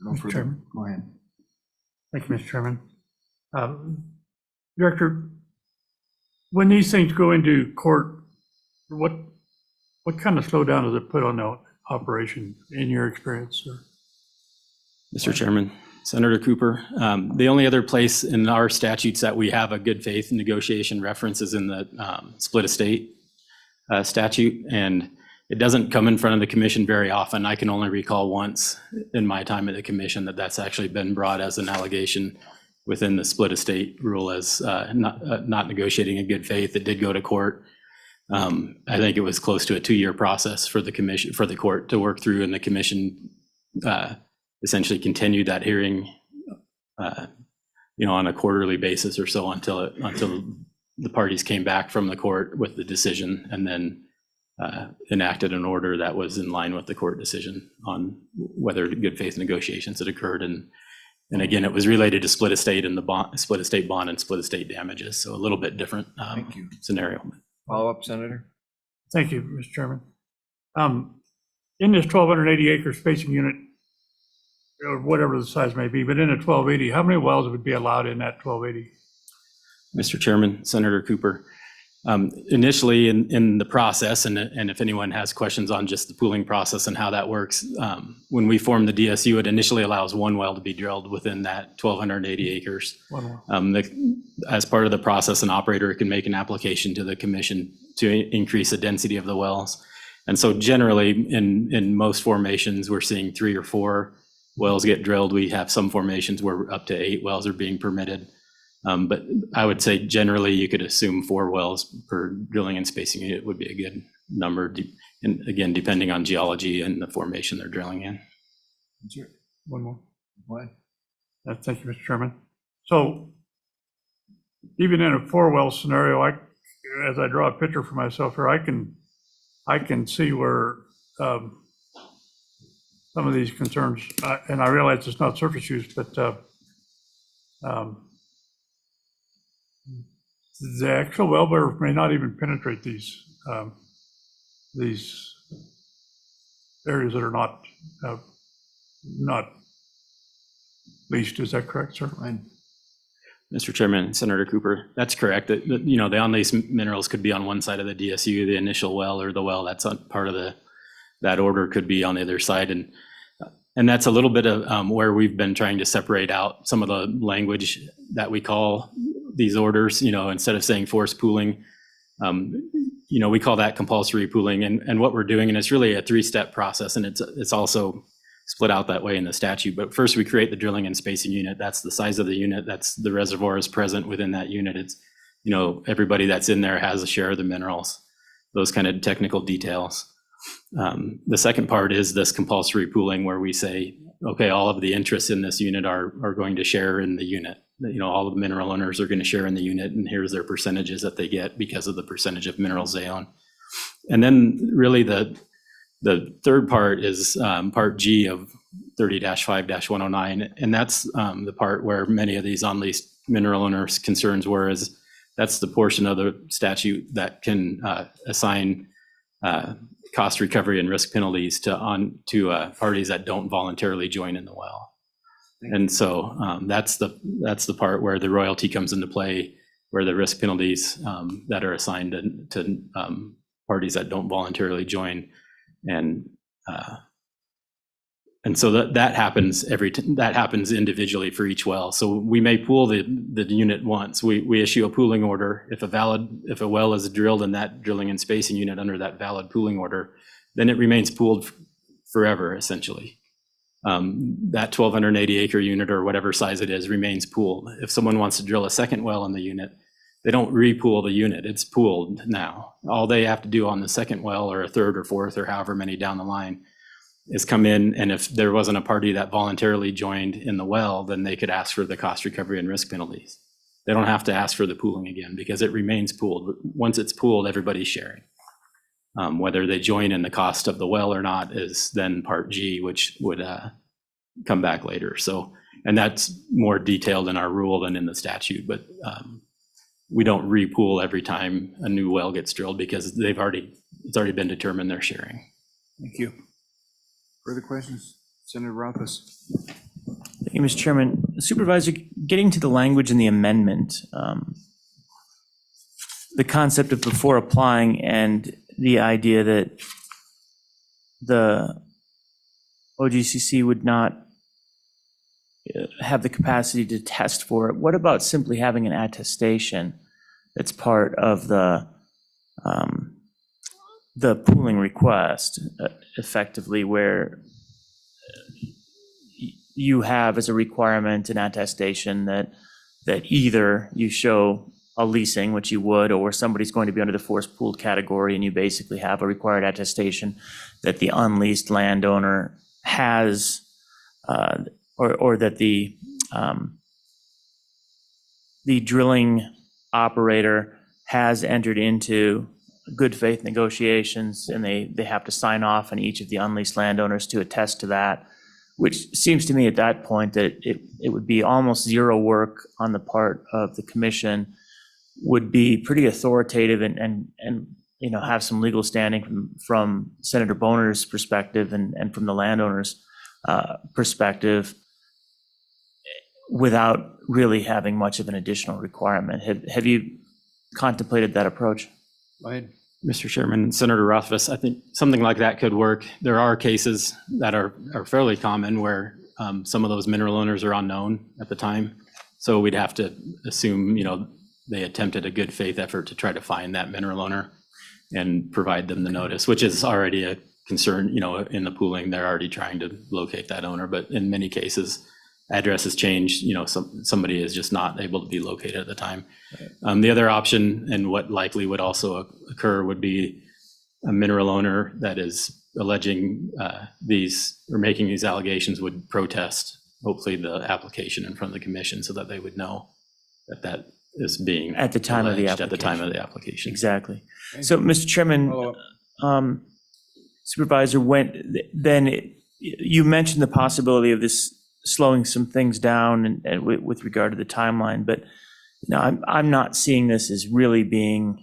No Mr. further. Chairman. Go ahead. Thank you, Mr. Chairman. Director, when these things go into court, what kind of slowdown does it put on the operation in your experience, sir? Mr. Chairman, Senator Cooper, the only other place in our statutes that we have a good faith negotiation reference is in the split estate statute, and it doesn't come in front of the commission very often. I can only recall once in my time at the commission that's actually been brought as an allegation within the split estate rule as not negotiating in good faith. It did go to court. I think it was close to a 2-year process for the court to work through, and the commission essentially continued that hearing, on a quarterly basis or so until the parties came back from the court with the decision, and then enacted an order that was in line with the court decision on whether good faith negotiations had occurred. And again, it was related to split estate and the split estate bond and split estate damages. So a little bit different Thank you. scenario. Follow up, Senator? Thank you, Mr. Chairman. In this 1,280 acre spacing unit, or whatever the size may be, but in a 1280, how many wells would be allowed in that 1280? Mr. Chairman, Senator Cooper, initially in the process, and if anyone has questions on just the pooling process and how that works, when we form the DSU, it initially allows 1 well to be drilled within that 1,280 acres. As part of the process, an operator can make an application to the commission to increase the density of the wells. And so generally, in most formations, we're seeing 3 or 4 wells get drilled. We have some formations where up to 8 wells are being permitted. But I would say generally you could assume 4 wells per drilling and spacing unit would be a good number. And again, depending on geology and the formation they're drilling in. One more. What? Thank you, Mr. Chairman. So even in a 4-well scenario, as I draw a picture for myself here, I can see where some of these concerns, and I realize it's not surface use, but the actual well bore may not even penetrate these areas that are not leased. Is that correct, sir? Mr. Chairman, Senator Cooper, that's correct. The unleased minerals could be on one side of the DSU, the initial well, or the well that's on part of that order could be on the other side. And that's a little bit of where we've been trying to separate out some of the language that we call these orders, instead of saying forced pooling, we call that compulsory pooling. And what we're doing, and it's really a 3-step process, and it's also split out that way in the statute. But first we create the drilling and spacing unit. That's the size of the unit. That's the reservoir is present within that unit. It's, everybody that's in there has a share of the minerals, those kind of technical details. The second part is this compulsory pooling where we say, okay, all of the interests in this unit are going to share in the unit. All of the mineral owners are going to share in the unit, and here's their percentages that they get because of the percentage of minerals they own. And then really the third part is Part G of 30-5-109, and that's the part where many of these unleased mineral owners' concerns were, is that's the portion of the statute that can assign cost recovery and risk penalties to parties that don't voluntarily join in the well. And so that's the part where the royalty comes into play, where the risk penalties that are assigned to parties that don't voluntarily join. And so that happens that happens individually for each well. So we may pool the unit once. We issue a pooling order. If a well is drilled in that drilling and spacing unit under that valid pooling order, then it remains pooled forever, essentially. That 1,280 acre unit or whatever size it is remains pooled. If someone wants to drill a second well in the unit, they don't re-pool the unit. It's pooled now. All they have to do on the second well or a third or fourth or however many down the line is come in, and if there wasn't a party that voluntarily joined in the well, then they could ask for the cost recovery and risk penalties. They don't have to ask for the pooling again because it remains pooled. Once it's pooled, everybody's sharing. Whether they join in the cost of the well or not is then Part G, which would come back later. So, and that's more detailed in our rule than in the statute, but we don't re-pool every time a new well gets drilled because it's already been determined they're sharing. Thank you. Further questions? Senator Rothfuss. Thank you, Mr. Chairman. Supervisor, getting to the language in the amendment, the concept of before applying and the idea that the OGCC would not have the capacity to test for it. What about simply having an attestation that's part of the pooling request, effectively, where you have as a requirement an attestation that either you show a leasing, which you would, or somebody's going to be under the forced pooled category, and you basically have a required attestation that the unleased landowner has, or that the drilling operator has entered into good faith negotiations, and they have to sign off on each of the unleased landowners to attest to that, which seems to me at that point that it would be almost zero work on the part of the commission, would be pretty authoritative and have some legal standing from Senator Boner's perspective and from the landowner's perspective, without really having much of an additional requirement. Have you contemplated that approach? Go ahead. Mr. Chairman, Senator Rothfuss, I think something like that could work. There are cases that are fairly common where some of those mineral owners are unknown at the time. So we'd have to assume, they attempted a good faith effort to try to find that mineral owner and provide them the notice, which is already concerned, in the pooling, they're already trying to locate that owner, but in many cases, addresses change, somebody is just not able to be located at the time. The other option, and what likely would also occur, would be a mineral owner that is alleging these or making these allegations would protest, hopefully, the application in front of the commission so that they would know that that is being At the time of the alleged at the time of application. the application. Exactly. So, Mr. Chairman, Supervisor, you mentioned the possibility of this slowing some things down and with regard to the timeline, but I'm not seeing this as really being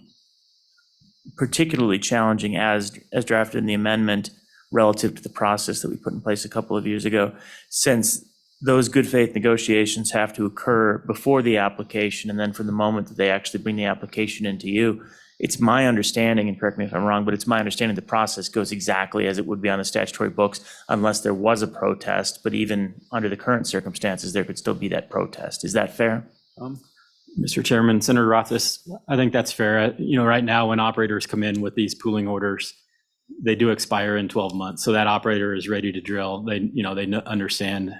particularly challenging as drafted in the amendment relative to the process that we put in place a couple of years ago, since those good faith negotiations have to occur before the application, and then from the moment that they actually bring the application into you. It's my understanding, and correct me if I'm wrong, but it's my understanding the process goes exactly as it would be on the statutory books unless there was a protest, but even under the current circumstances, there could still be that protest. Is that fair? Mr. Chairman, Senator Rothfuss, I think that's fair. Right now, when operators come in with these pooling orders, they do expire in 12 months. So that operator is ready to drill. They understand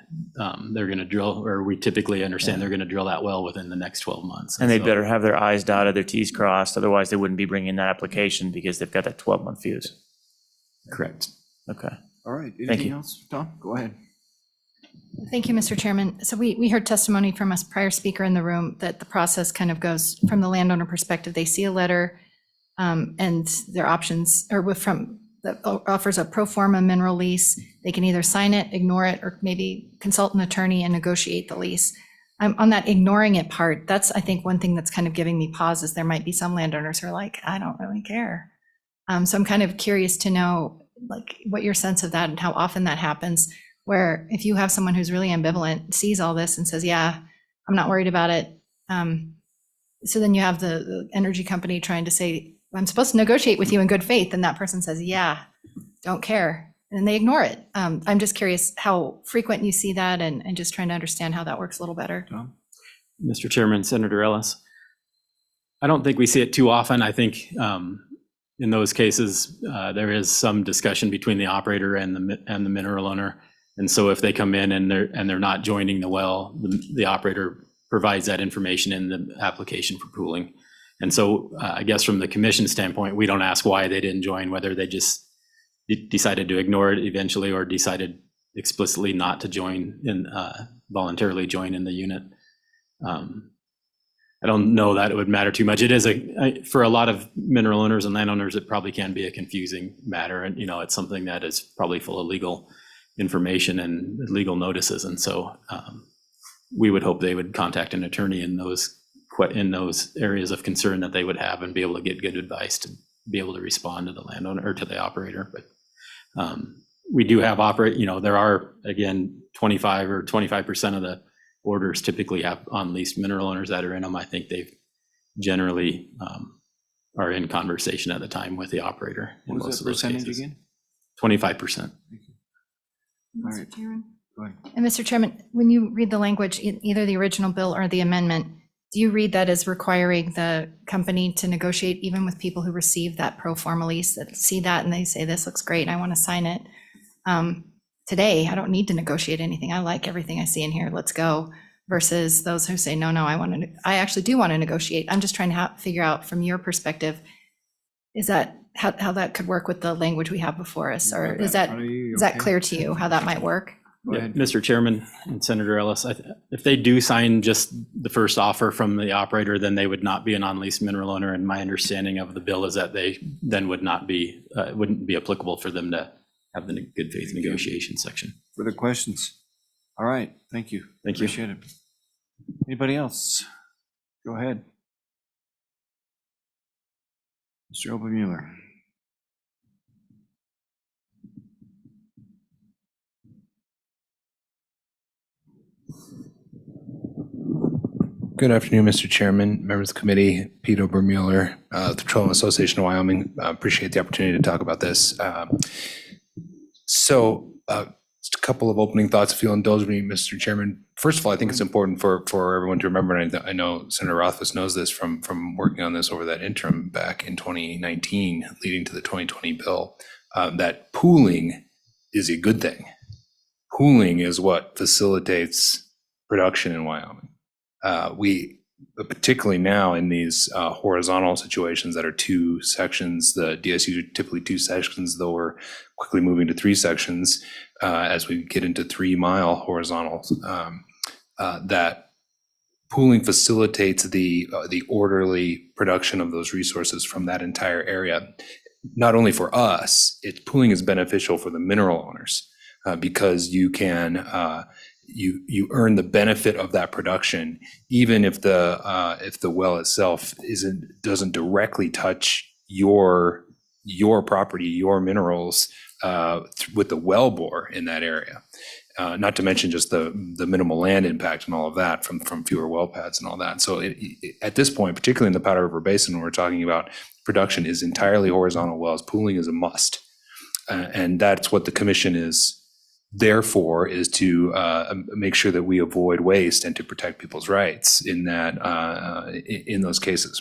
they're going to drill, or we typically understand they're going to drill that well within the next 12 months. And they so- better have their I's dotted, their T's crossed, otherwise they wouldn't be bringing that application because they've got that 12-month fuse. Correct. Okay. All right, Thank anything you. else? Tom, go ahead. Thank you, Mr. Chairman. So we heard testimony from a prior speaker in the room that the process kind of goes from the landowner perspective. They see a letter and their options, or from that offers a pro forma mineral lease. They can either sign it, ignore it, or maybe consult an attorney and negotiate the lease. On that ignoring it part, that's, I think, one thing that's kind of giving me pause is there might be some landowners who are like, I don't really care. So I'm kind of curious to know, like, what your sense of that and how often that happens, where if you have someone who's really ambivalent, sees all this and says, yeah, I'm not worried about it. So then you have the energy company trying to say, I'm supposed to negotiate with you in good faith. And that person says, yeah, don't care. And they ignore it. I'm just curious how frequent you see that and just trying to understand how that works a little better. Tom? Mr. Chairman, Senator Ellis, I don't think we see it too often. I think in those cases, there is some discussion between the operator and the mineral owner. And so if they come in and they're not joining the well, the operator provides that information in the application for pooling. And so I guess from the commission standpoint, we don't ask why they didn't join, whether they just decided to ignore it eventually or decided explicitly not to join and voluntarily join in the unit. I don't know that it would matter too much. It is for a lot of mineral owners and landowners, it probably can be a confusing matter. And, it's something that is probably full of legal information and legal notices. And so we would hope they would contact an attorney in those areas of concern that they would have and be able to get good advice to be able to respond to the landowner or to the operator. But we do have there are, again, 25% of the orders typically have on-lease mineral owners that are in them. I think they've generally are in conversation at the time with the operator. in What was most that of those percentage cases. again? 25%. All right. Mr. Chairman? Go ahead. And Mr. Chairman, when you read the language, either the original bill or the amendment, do you read that as requiring the company to negotiate even with people who receive that pro forma lease, that see that and they say, this looks great, I want to sign it? Today, I don't need to negotiate anything. I like everything I see in here. Let's go. Versus those who say, no, I actually do want to negotiate. I'm just trying to figure out from your perspective, is that how that could work with the language we have before us? Or is that clear to you how that might work? Go ahead. Mr. Chairman and Senator Ellis, if they do sign just the first offer from the operator, then they would not be an on-lease mineral owner. And my understanding of the bill is that they then wouldn't be applicable for them to have the good faith negotiation section. Further questions? All right, thank you. Thank you. Appreciate it. Anybody else? Go ahead. Mr. Obermueller. Good afternoon, Mr. Chairman, members of the committee, Pete Obermueller, the Petroleum Association of Wyoming. Appreciate the opportunity to talk about this. Just a couple of opening thoughts, if you'll indulge me, Mr. Chairman. First of all, I think it's important for everyone to remember, and I know Senator Rothfuss knows this from working on this over that interim back in 2019, leading to the 2020 bill, that pooling is a good thing. Pooling is what facilitates production in Wyoming. Particularly now in these horizontal situations that are 2 sections, the DSUs are typically 2 sections, though we're quickly moving to 3 sections as we get into 3-mile horizontals. That pooling facilitates the orderly production of those resources from that entire area. Not only for us, pooling is beneficial for the mineral owners because you can you earn the benefit of that production, even if the well itself doesn't directly touch your property, your minerals with the well bore in that area. Not to mention just the minimal land impact and all of that from fewer well pads and all that. So at this point, particularly in the Powder River Basin, when we're talking about production is entirely horizontal wells, pooling is a must. And that's what the commission is therefore is to make sure that we avoid waste and to protect people's rights in those cases.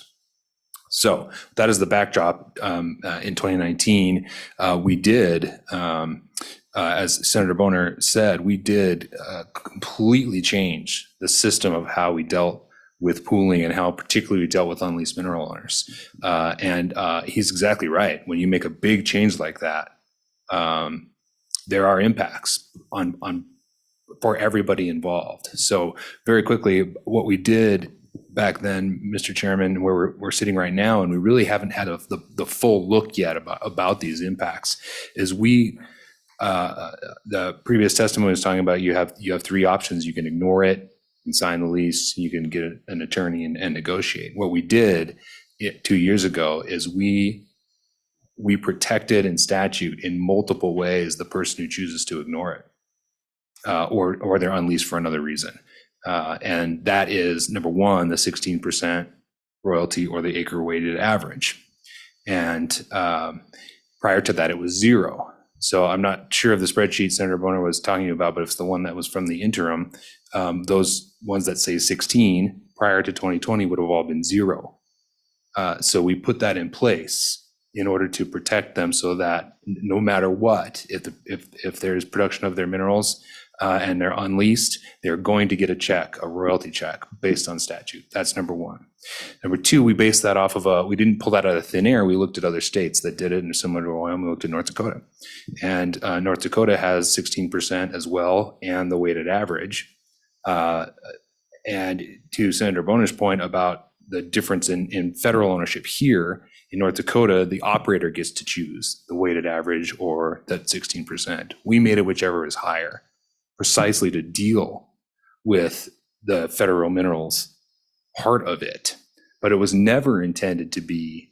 So that is the backdrop. In 2019, we did, as Senator Boner said, we did completely change the system of how we dealt with pooling and how particularly we dealt with unleased mineral owners. And he's exactly right. When you make a big change like that, there are impacts for everybody involved. So very quickly, what we did back then, Mr. Chairman, where we're sitting right now, and we really haven't had the full look yet about these impacts, is the previous testimony was talking about you have 3 options. You can ignore it, you can sign the lease, you can get an attorney and negotiate. What we did 2 years ago is we protected in statute in multiple ways the person who chooses to ignore it or they're unleased for another reason. And that is, number 1, the 16% royalty or the acre weighted average. And prior to that, it was 0. So I'm not sure of the spreadsheet Senator Boner was talking about, but if it's the one that was from the interim, those ones that say 16 prior to 2020 would have all been 0. So we put that in place in order to protect them so that no matter what, if there's production of their minerals and they're unleased, they're going to get a royalty check based on statute. That's number 1. Number 2, we based that off of we didn't pull that out of thin air. We looked at other states that did it, and similar to Wyoming, we looked at North Dakota. And North Dakota has 16% as well, and the weighted average. And to Senator Boner's point about the difference in federal ownership here, in North Dakota, the operator gets to choose the weighted average or that 16%. We made it whichever is higher, precisely to deal with the federal minerals part of it. But it was never intended to be,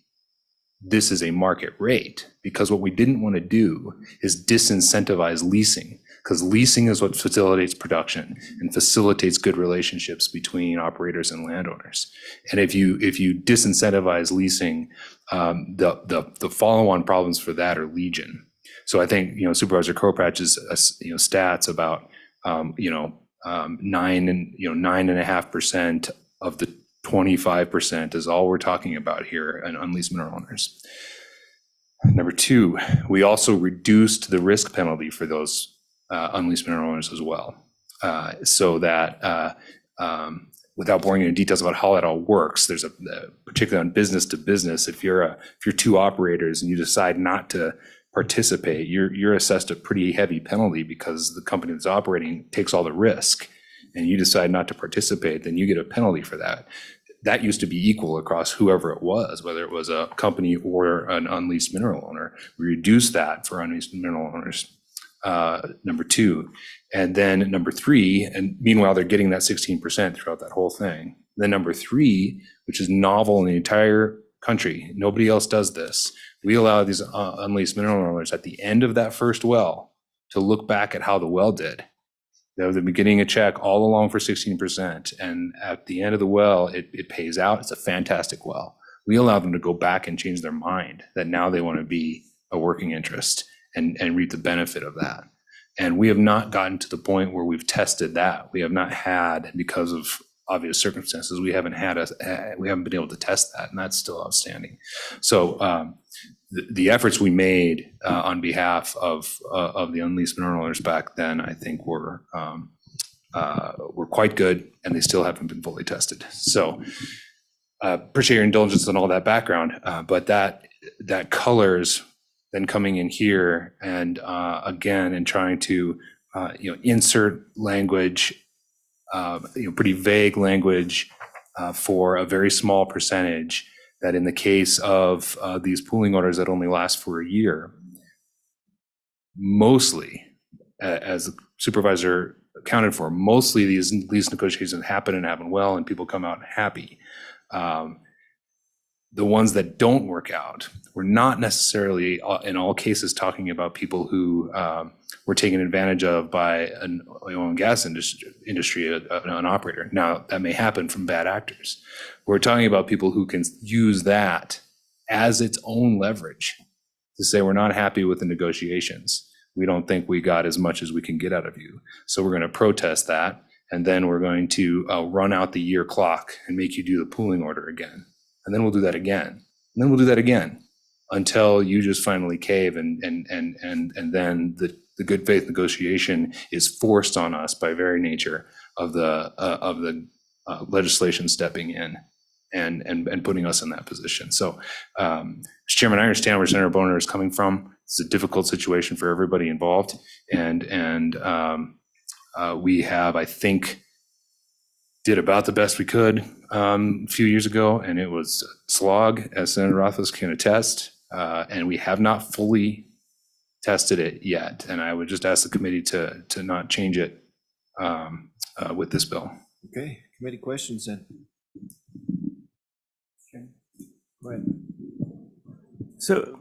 this is a market rate, because what we didn't want to do is disincentivize leasing, because leasing is what facilitates production and facilitates good relationships between operators and landowners. And if you disincentivize leasing, the follow-on problems for that are legion. So I think Supervisor Kropatch's stats about 9.5% of the 25% is all we're talking about here in unleased mineral owners. Number 2, we also reduced the risk penalty for those unleased mineral owners as well, so that without boring you in details about how that all works, there's particularly on business to business, if you're 2 operators and you decide not to participate, you're assessed a pretty heavy penalty because the company that's operating takes all the risk, and you decide not to participate, then you get a penalty for that. That used to be equal across whoever it was, whether it was a company or an unleased mineral owner. We reduced that for unleased mineral owners. Number 2, and then number 3, and meanwhile they're getting that 16% throughout that whole thing. Then number 3, which is novel in the entire country, nobody else does this. We allow these unleased mineral owners at the end of that first well to look back at how the well did. They've been getting a check all along for 16%, and at the end of the well, it pays out. It's a fantastic well. We allow them to go back and change their mind that now they want to be a working interest and reap the benefit of that. And we have not gotten to the point where we've tested that. We have not had, because of obvious circumstances, we haven't been able to test that, and that's still outstanding. So the efforts we made on behalf of the unleased mineral owners back then, I think were quite good, and they still haven't been fully tested. So appreciate your indulgence on all that background, but that colors then coming in here and again, and trying to insert language, pretty vague language for a very small percentage, that in the case of these pooling orders that only last for a year, mostly, as the supervisor accounted for, mostly these lease negotiations happen well, and people come out happy. The ones that don't work out, we're not necessarily in all cases talking about people who were taken advantage of by an oil and gas industry, an operator. Now, that may happen from bad actors. We're talking about people who can use that as its own leverage to say, we're not happy with the negotiations. We don't think we got as much as we can get out of you. So we're going to protest that. And then we're going to run out the year clock and make you do the pooling order again. And then we'll do that again. And then we'll do that again until you just finally cave. And then the good faith negotiation is forced on us by very nature of the legislation stepping in and putting us in that position. So, Mr. Chairman, I understand where Senator Boner is coming from. It's a difficult situation for everybody involved. And we have, I think, did about the best we could a few years ago, and it was a slog, as Senator Rothfuss can attest, and we have not fully tested it yet. And I would just ask the committee to not change it with this bill. Okay, committee questions then. Okay, go ahead. So,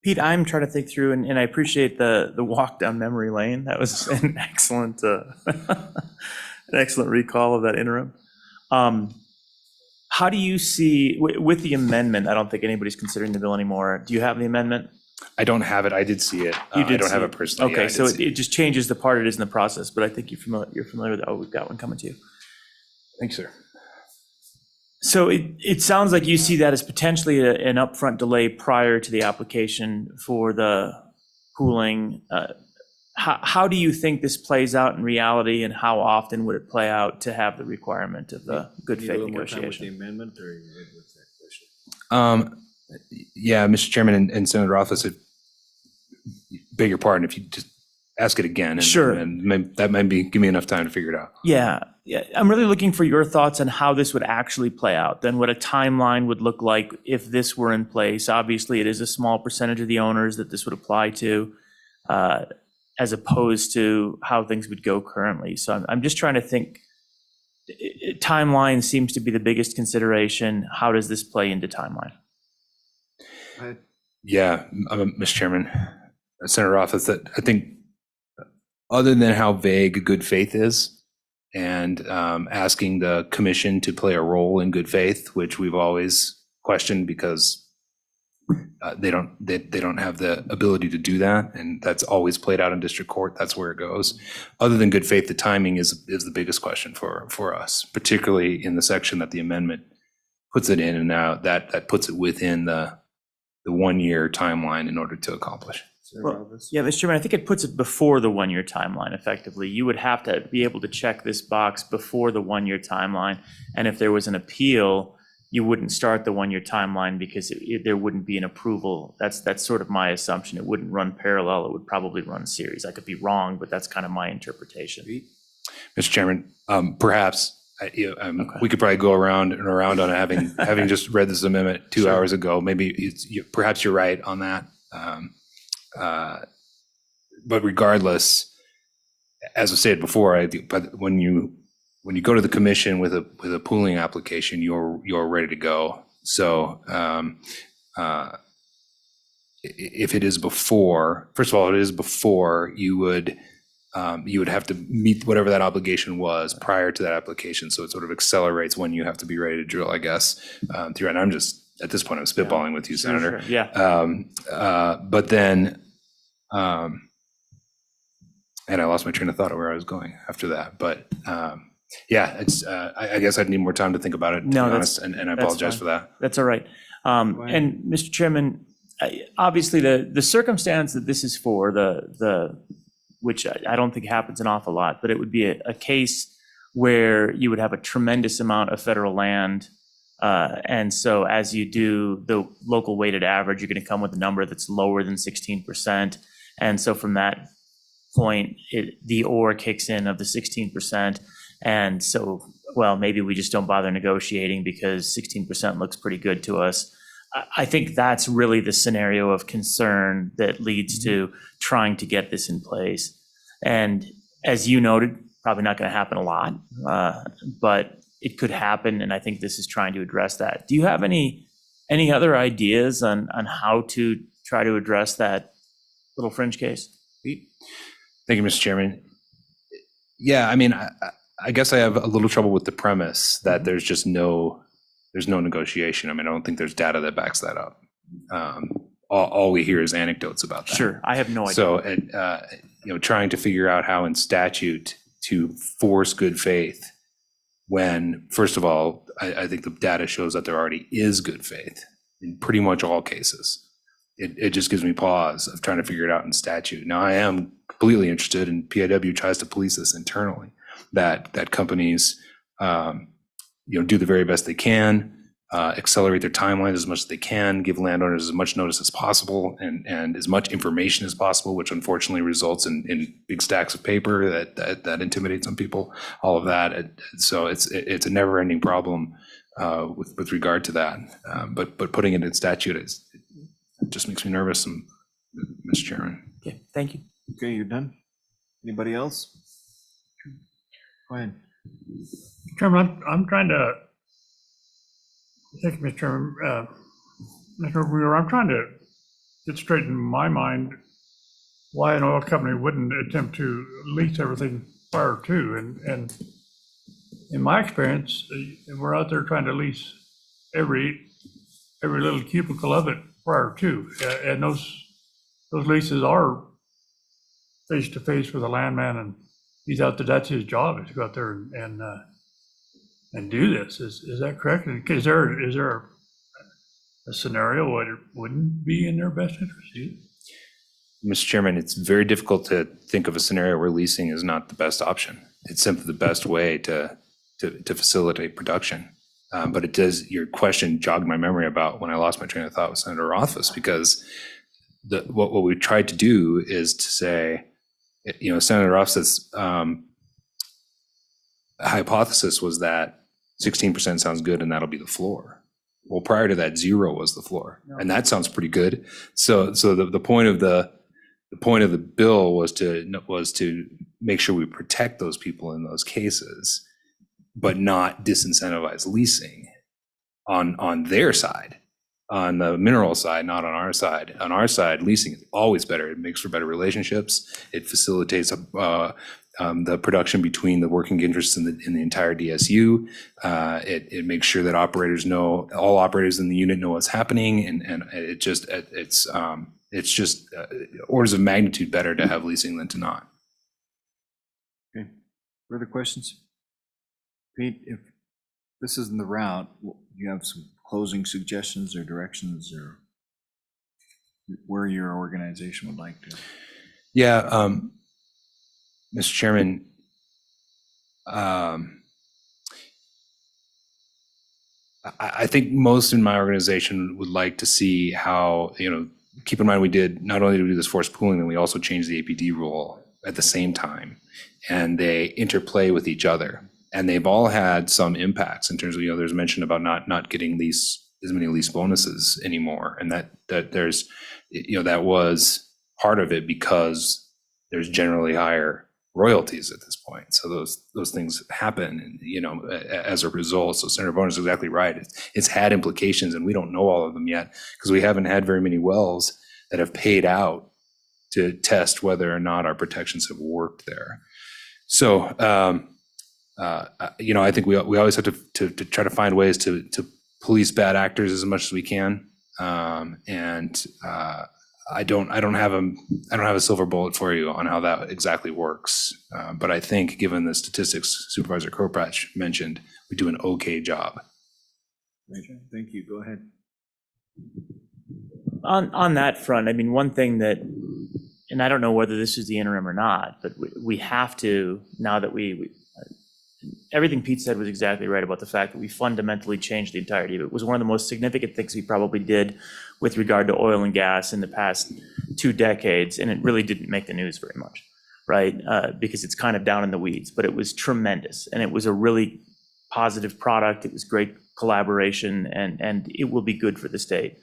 Pete, I'm trying to think through, and I appreciate the walk down memory lane. That was an excellent an excellent recall of that interim. How do you see, with the amendment, I don't think anybody's considering the bill anymore. Do you have the amendment? I don't have it. I did see it. You did I don't see have it. it personally. Okay, Yeah, I so did see it just changes the part it is in the process, but I think you're familiar with it. Oh, we've got one coming to you. Thanks, sir. So it sounds like you see that as potentially an upfront delay prior to the application for the pooling. How do you think this plays out in reality, and how often would it play out to have the requirement of the good Need a faith little more time with the negotiation? amendment, or are you good with that question? Yeah, Mr. Chairman and Senator Rothfuss, beg your pardon if you just ask it again. And, Sure. And that might give me enough time to figure it out. Yeah, I'm really looking for your thoughts on how this would actually play out, then what a timeline would look like if this were in place. Obviously, it is a small percentage of the owners that this would apply to, as opposed to how things would go currently. So I'm just trying to think, timeline seems to be the biggest consideration. How does this play into timeline? Yeah, Mr. Chairman, Senator Rothfuss, that I think other than how vague good faith is, and asking the commission to play a role in good faith, which we've always questioned because they don't have the ability to do that, and that's always played out in district court. That's where it goes. Other than good faith, the timing is the biggest question for us, particularly in the section that the amendment puts it in, and now that puts it within the 1 year timeline in order to accomplish. Well, yeah, Mr. Chairman, I think it puts it before the 1 year timeline effectively. You would have to be able to check this box before the 1 year timeline. And if there was an appeal, you wouldn't start the 1 year timeline because there wouldn't be an approval. That's sort of my assumption. It wouldn't run parallel. It would probably run series. I could be wrong, but that's kind of my interpretation. Mr. Chairman, perhaps we could probably go around and around on having just read this amendment 2 hours ago. Maybe perhaps you're right on that. But regardless, as I said before, but when you go to the commission with a pooling application, you're ready to go. So if it is before, first of all, it is before you would have to meet whatever that obligation was prior to that application. So it sort of accelerates when you have to be ready to drill, I guess. And I'm just at this point, I'm spitballing with you, Senator. Sure. Yeah. But then, and I lost my train of thought of where I was going after that. But yeah, it's. I guess I'd need more time to think about it. To be honest, and I apologize for that. That's all right. And Mr. Chairman, obviously the circumstance that this is for, which I don't think happens an awful lot, but it would be a case where you would have a tremendous amount of federal land. And so as you do the local weighted average, you're going to come with a number that's lower than 16%. And so from that point, the or kicks in of the 16%. And so, well, maybe we just don't bother negotiating because 16% looks pretty good to us. I think that's really the scenario of concern that leads to trying to get this in place. And as you noted, probably not going to happen a lot, but it could happen. And I think this is trying to address that. Do you have any other ideas on how to try to address that little fringe case? Thank you, Mr. Chairman. Yeah, I mean, I guess I have a little trouble with the premise that there's no negotiation. I mean, I don't think there's data that backs that up. All we hear is anecdotes about that. Sure, I have no idea. So, trying to figure out how in statute to force good faith when, first of all, I think the data shows that there already is good faith in pretty much all cases. It just gives me pause of trying to figure it out in statute. Now, I am completely interested, and PIW tries to police this internally, that companies, do the very best they can, accelerate their timelines as much as they can, give landowners as much notice as possible and as much information as possible, which unfortunately results in big stacks of paper that intimidate some people, all of that. So it's a never ending problem with regard to that. But putting it in statute it just makes me nervous, Mr. Chairman. Okay, thank you. Okay, you're done? Anybody else? Go ahead. Chairman, I'm trying to, thank you, Mr. Chairman. Mr. Brewer, I'm trying to get straight in my mind why an oil company wouldn't attempt to lease everything prior to. And in my experience, we're out there trying to lease every little cubicle of it prior to. And those leases are face to face with a landman, and he's out there, that's his job, is to go out there and do this. Is that correct? And is there a scenario where it wouldn't be in their best interest? Mr. Chairman, it's very difficult to think of a scenario where leasing is not the best option. It's simply the best way to facilitate production. But it does, your question jogged my memory about when I lost my train of thought with Senator Rothfuss, because what we tried to do is to say, Senator Rothfuss' hypothesis was that 16% sounds good and that'll be the floor. Well, prior to that, 0 was the floor, and that sounds pretty good. So the point of the bill was to make sure we protect those people in those cases, but not disincentivize leasing on their side, on the mineral side, not on our side. On our side, leasing is always better. It makes for better relationships. It facilitates the production between the working interests in the entire DSU. It makes sure that all operators in the unit know what's happening, and it's just orders of magnitude better to have leasing than to not. Okay, further questions? Pete, if this isn't the route, do you have some closing suggestions or directions or where your organization would like to? Yeah, Mr. Chairman, I think most in my organization would like to see how, keep in mind not only did we do this forced pooling, then we also changed the APD rule at the same time, and they interplay with each other. And they've all had some impacts in terms of, there's mention about not getting as many lease bonuses anymore. And that there's, that was part of it because there's generally higher royalties at this point. So those things happen, as a result. So Senator Boner is exactly right. It's had implications, and we don't know all of them yet because we haven't had very many wells that have paid out to test whether or not our protections have worked there. So, I think we always have to try to find ways to police bad actors as much as we can. I don't have a silver bullet for you on how that exactly works. But I think given the statistics Supervisor Kropatch mentioned, we do an okay job. Thank you. Go ahead. On that front, I mean, one thing that, and I don't know whether this is the interim or not, but we have to, now that everything Pete said was exactly right about the fact that we fundamentally changed the entirety of it. It was one of the most significant things we probably did with regard to oil and gas in the past 2 decades, and it really didn't make the news very much, right? Because it's kind of down in the weeds, but it was tremendous, and it was a really positive product. It was great collaboration, and it will be good for the state.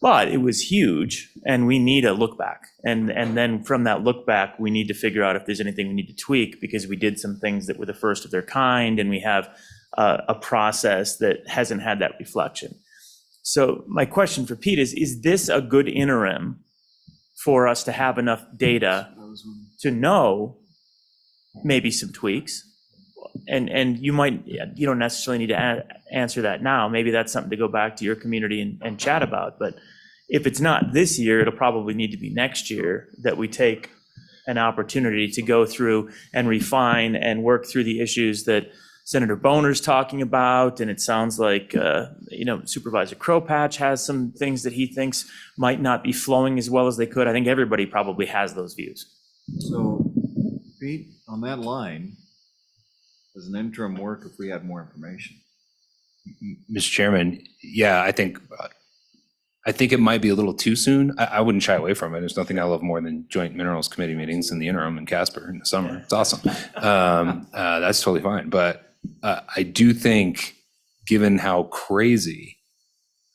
But it was huge, and we need a look back. And then from that look back, we need to figure out if there's anything we need to tweak, because we did some things that were the first of their kind, and we have a process that hasn't had that reflection. So my question for Pete is this a good interim for us to have enough data to know maybe some tweaks? And you don't necessarily need to answer that now. Maybe that's something to go back to your community and chat about. But if it's not this year, it'll probably need to be next year that we take an opportunity to go through and refine and work through the issues that Senator Boner's talking about. And it sounds like, Supervisor Crowpatch has some things that he thinks might not be flowing as well as they could. I think everybody probably has those views. So, Pete, on that line, does an interim work if we have more information? Mr. Chairman, yeah, I think it might be a little too soon. I wouldn't shy away from it. There's nothing I love more than joint minerals committee meetings in the interim in Casper in the summer. It's awesome. That's totally fine. But I do think, given how crazy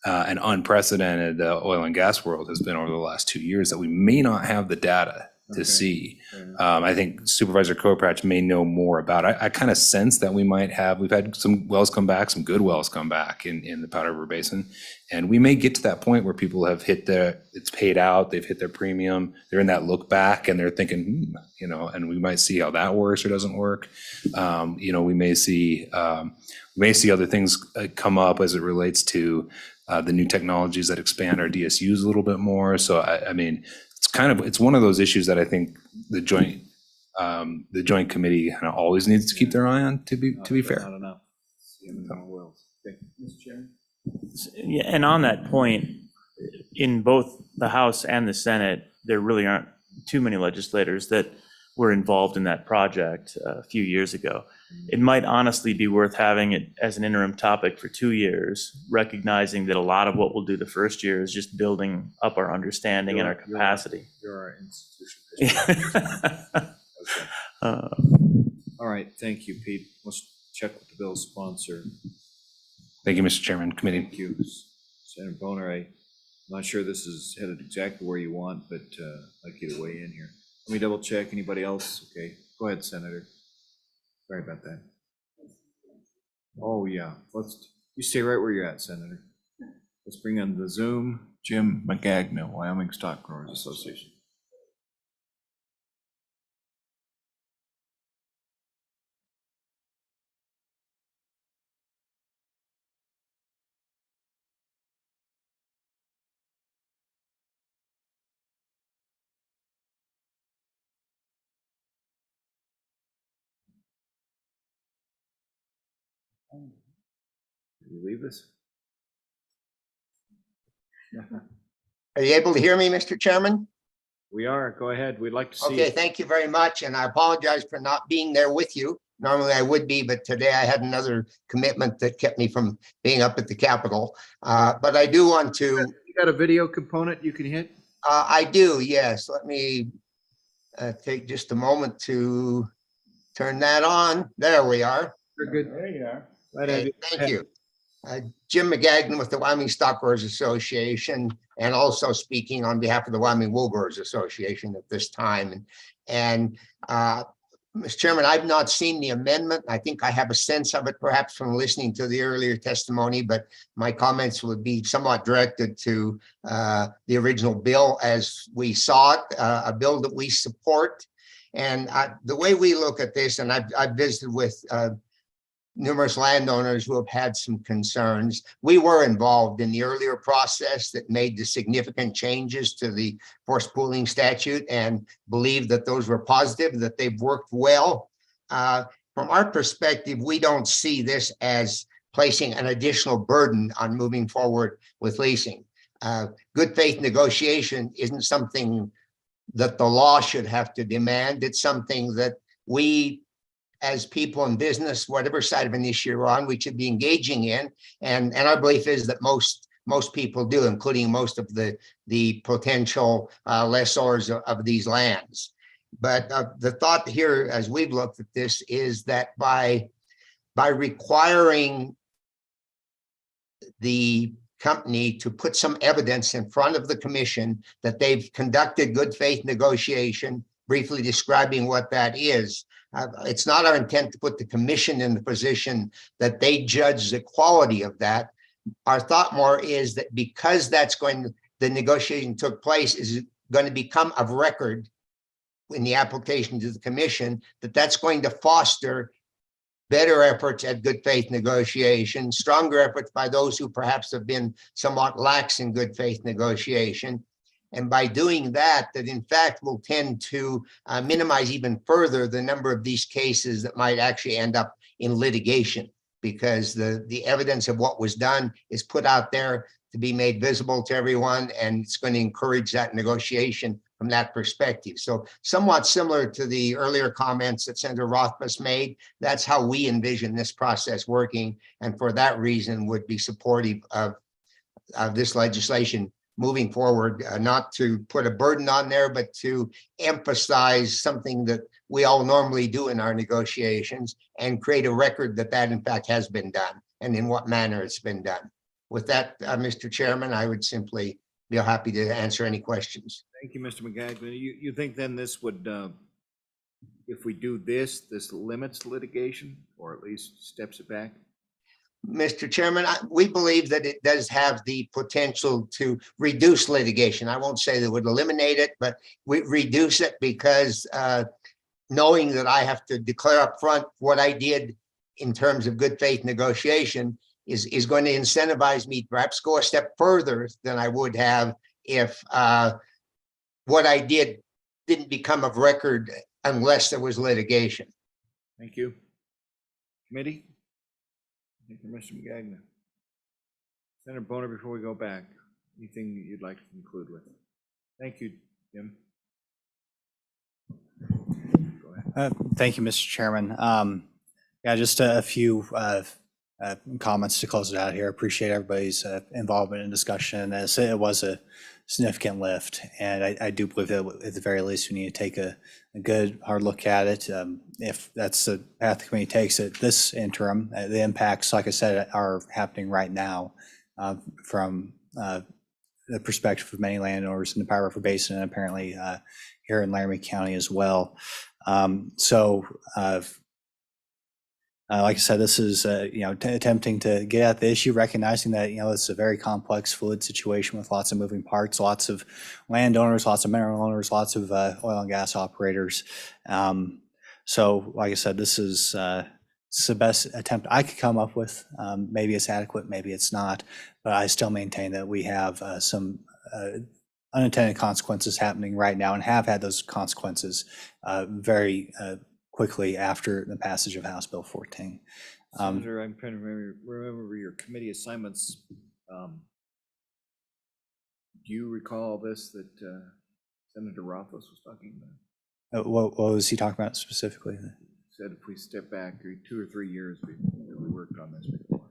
and unprecedented the oil and gas world has been over the last 2 years, that we may not have the data to see. I think Supervisor Crowpatch may know more about it. I kind of sense that we've had some wells come back, some good wells come back in the Powder River Basin. And we may get to that point where people have it's paid out, they've hit their premium, they're in that look back and they're thinking, and we might see how that works or doesn't work. We may see other things come up as it relates to the new technologies that expand our DSUs a little bit more. So I mean, it's one of those issues that I think the joint committee kind of always needs to keep their eye on, to be fair. Not enough. Okay. Mr. Chairman? Yeah, and on that point, in both the House and the Senate, there really aren't too many legislators that were involved in that project a few years ago. It might honestly be worth having it as an interim topic for 2 years, recognizing that a lot of what we'll do the first year is just building up our understanding and our capacity. You're our institution. All right, thank you, Pete. Let's check with the bill sponsor. Thank you, Mr. Chairman, committee. Thank you, Senator Boner. I'm not sure this is headed exactly where you want, but I'd like you to weigh in here. Let me double check. Anybody else? Okay, go ahead, Senator. Sorry about that. Oh, yeah. You stay right where you're at, Senator. Let's bring on the Zoom, Jim McGagno, Wyoming Stock Growers Association. Did you leave us? Are you able to hear me, Mr. Chairman? We are. Go ahead. We'd like to see. Okay, thank you very much. And I apologize for not being there with you. Normally I would be, but today I had another commitment that kept me from being up at the Capitol. But I do want to. You got a video component you can hit? I do, yes. Let me take just a moment to turn that on. There we are. You're good. There you are. Okay, thank you. Jim McGagnon with the Wyoming Stock Growers Association, and also speaking on behalf of the Wyoming Wool Growers Association at this time. And Mr. Chairman, I've not seen the amendment. I think I have a sense of it perhaps from listening to the earlier testimony, but my comments would be somewhat directed to the original bill as we saw it, a bill that we support. And the way we look at this, and I've visited with numerous landowners who have had some concerns. We were involved in the earlier process that made the significant changes to the forced pooling statute and believe that those were positive, that they've worked well. From our perspective, we don't see this as placing an additional burden on moving forward with leasing. good faith negotiation isn't something that the law should have to demand. It's something that we, as people in business, whatever side of an issue you're on, we should be engaging in. And our belief is that most people do, including most of the potential lessors of these lands. But the thought here, as we've looked at this, is that by requiring the company to put some evidence in front of the commission that they've conducted good faith negotiation, briefly describing what that is. It's not our intent to put the commission in the position that they judge the quality of that. Our thought more is that because the negotiation took place is going to become of record in the application to the commission, that's going to foster better efforts at good faith negotiation, stronger efforts by those who perhaps have been somewhat lax in good faith negotiation. And by doing that in fact will tend to minimize even further the number of these cases that might actually end up in litigation, because the evidence of what was done is put out there to be made visible to everyone, and it's going to encourage that negotiation from that perspective. So somewhat similar to the earlier comments that Senator Rothfuss made, that's how we envision this process working, and for that reason would be supportive of this legislation moving forward, not to put a burden on there, but to emphasize something that we all normally do in our negotiations and create a record that in fact has been done and in what manner it's been done. With that, Mr. Chairman, I would simply be happy to answer any questions. Thank you, Mr. McGagnon. You think then this would, if we do this limits litigation, or at least steps it back? Mr. Chairman, we believe that it does have the potential to reduce litigation. I won't say that would eliminate it, but we reduce it because knowing that I have to declare up front what I did in terms of good faith negotiation is going to incentivize me to perhaps go a step further than I would have if what I did didn't become of record unless there was litigation. Thank you. Committee? Thank you, Mr. McGagnon. Senator Boner, before we go back, anything that you'd like to conclude with? Thank you, Jim. Go ahead. Thank you, Mr. Chairman. Yeah, just a few comments to close it out here. Appreciate everybody's involvement in discussion. As it was a significant lift, and I do believe that at the very least we need to take a good hard look at it. If that's the path the committee takes at this interim, the impacts, like I said, are happening right now from the perspective of many landowners in the Powder River Basin, and apparently here in Laramie County as well. Like I said, this is attempting to get at the issue, recognizing that it's a very complex, fluid situation with lots of moving parts, lots of landowners, lots of mineral owners, lots of oil and gas operators. So, like I said, this is the best attempt I could come up with. Maybe it's adequate, maybe it's not, but I still maintain that we have some unintended consequences happening right now, and have had those consequences very quickly after the passage of House Bill 14. Senator, I'm trying to remember your committee assignments. Do you recall this that Senator Rothfuss was talking about? What was he talking about specifically? Said if we step back 2 or 3 years, we worked on this before.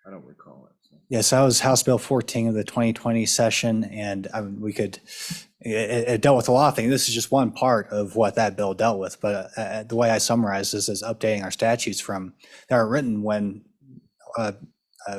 I don't recall it. So. Yes, that was House Bill 14 of the 2020 session, and we could. It dealt with a lot of things. This is just one part of what that bill dealt with. But the way I summarize this is updating our statutes from that were written when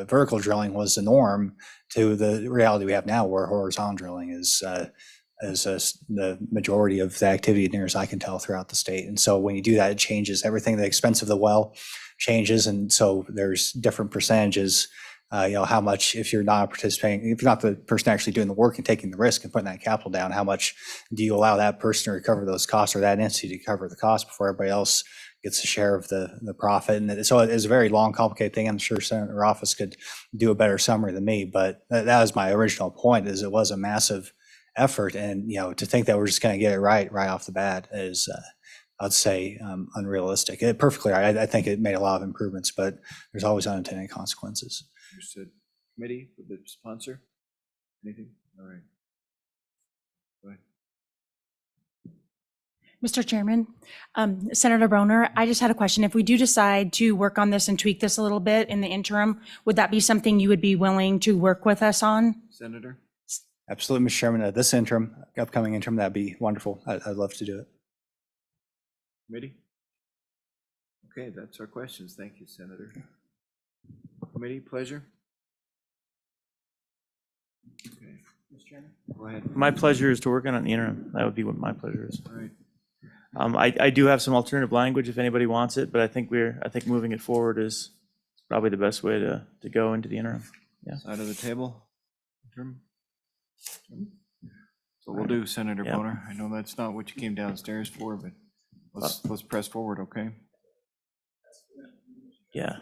vertical drilling was the norm to the reality we have now, where horizontal drilling is the majority of the activity, near as I can tell, throughout the state. And so when you do that, it changes everything. The expense of the well changes, and so there's different percentages. How much, if you're not participating, if you're not the person actually doing the work and taking the risk and putting that capital down, how much do you allow that person to recover those costs, or that entity to cover the cost before everybody else gets a share of the profit? And so it's a very long, complicated thing. I'm sure Senator Rothfuss could do a better summary than me, but that was my original point, is it was a massive effort. And, to think that we're just going to get it right off the bat is, I'd say, unrealistic. Perfectly right. I think it made a lot of improvements, but there's always unintended consequences. Understood. Committee with the sponsor. Anything? All right. Go ahead. Mr. Chairman, Senator Broner, I just had a question. If we do decide to work on this and tweak this a little bit in the interim, would that be something you would be willing to work with us on? Senator? Absolutely, Mr. Chairman. This interim, upcoming interim, that'd be wonderful. I'd love to do it. Committee? Okay, that's our questions. Thank you, Senator. Committee, pleasure? Okay. Mr. Chairman? Go ahead. My pleasure is to work on the interim. That would be what my pleasure is. All right. I do have some alternative language if anybody wants it, but I think moving it forward is probably the best way to go into the interim. Yeah. Side of the table? Interim? So we'll do, Senator Yeah. Boner. I know that's not what you came downstairs for, but let's press forward, okay? Yeah.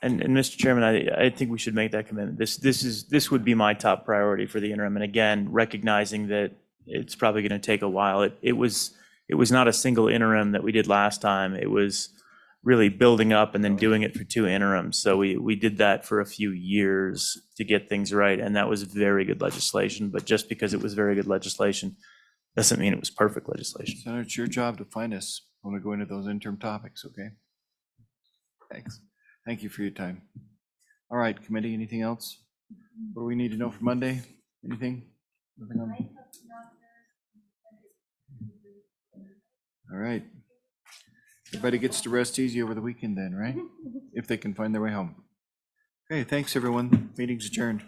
And Mr. Chairman, I think we should make that commitment. This would be my top priority for the interim. And again, recognizing that it's probably going to take a while. It was not a single interim that we did last time. It was really building up and then doing it for 2 interims. So we did that for a few years to get things right. And that was very good legislation. But just because it was very good legislation doesn't mean it was perfect legislation. Senator, it's your job to find us when we go into those interim topics, okay? Thanks. Thank you for your time. All right, committee, anything else? What do we need to know for Monday? Anything? Nothing on? All right. Everybody gets to rest easy over the weekend then, right? If they can find their way home. Okay, thanks, everyone. Meeting's adjourned.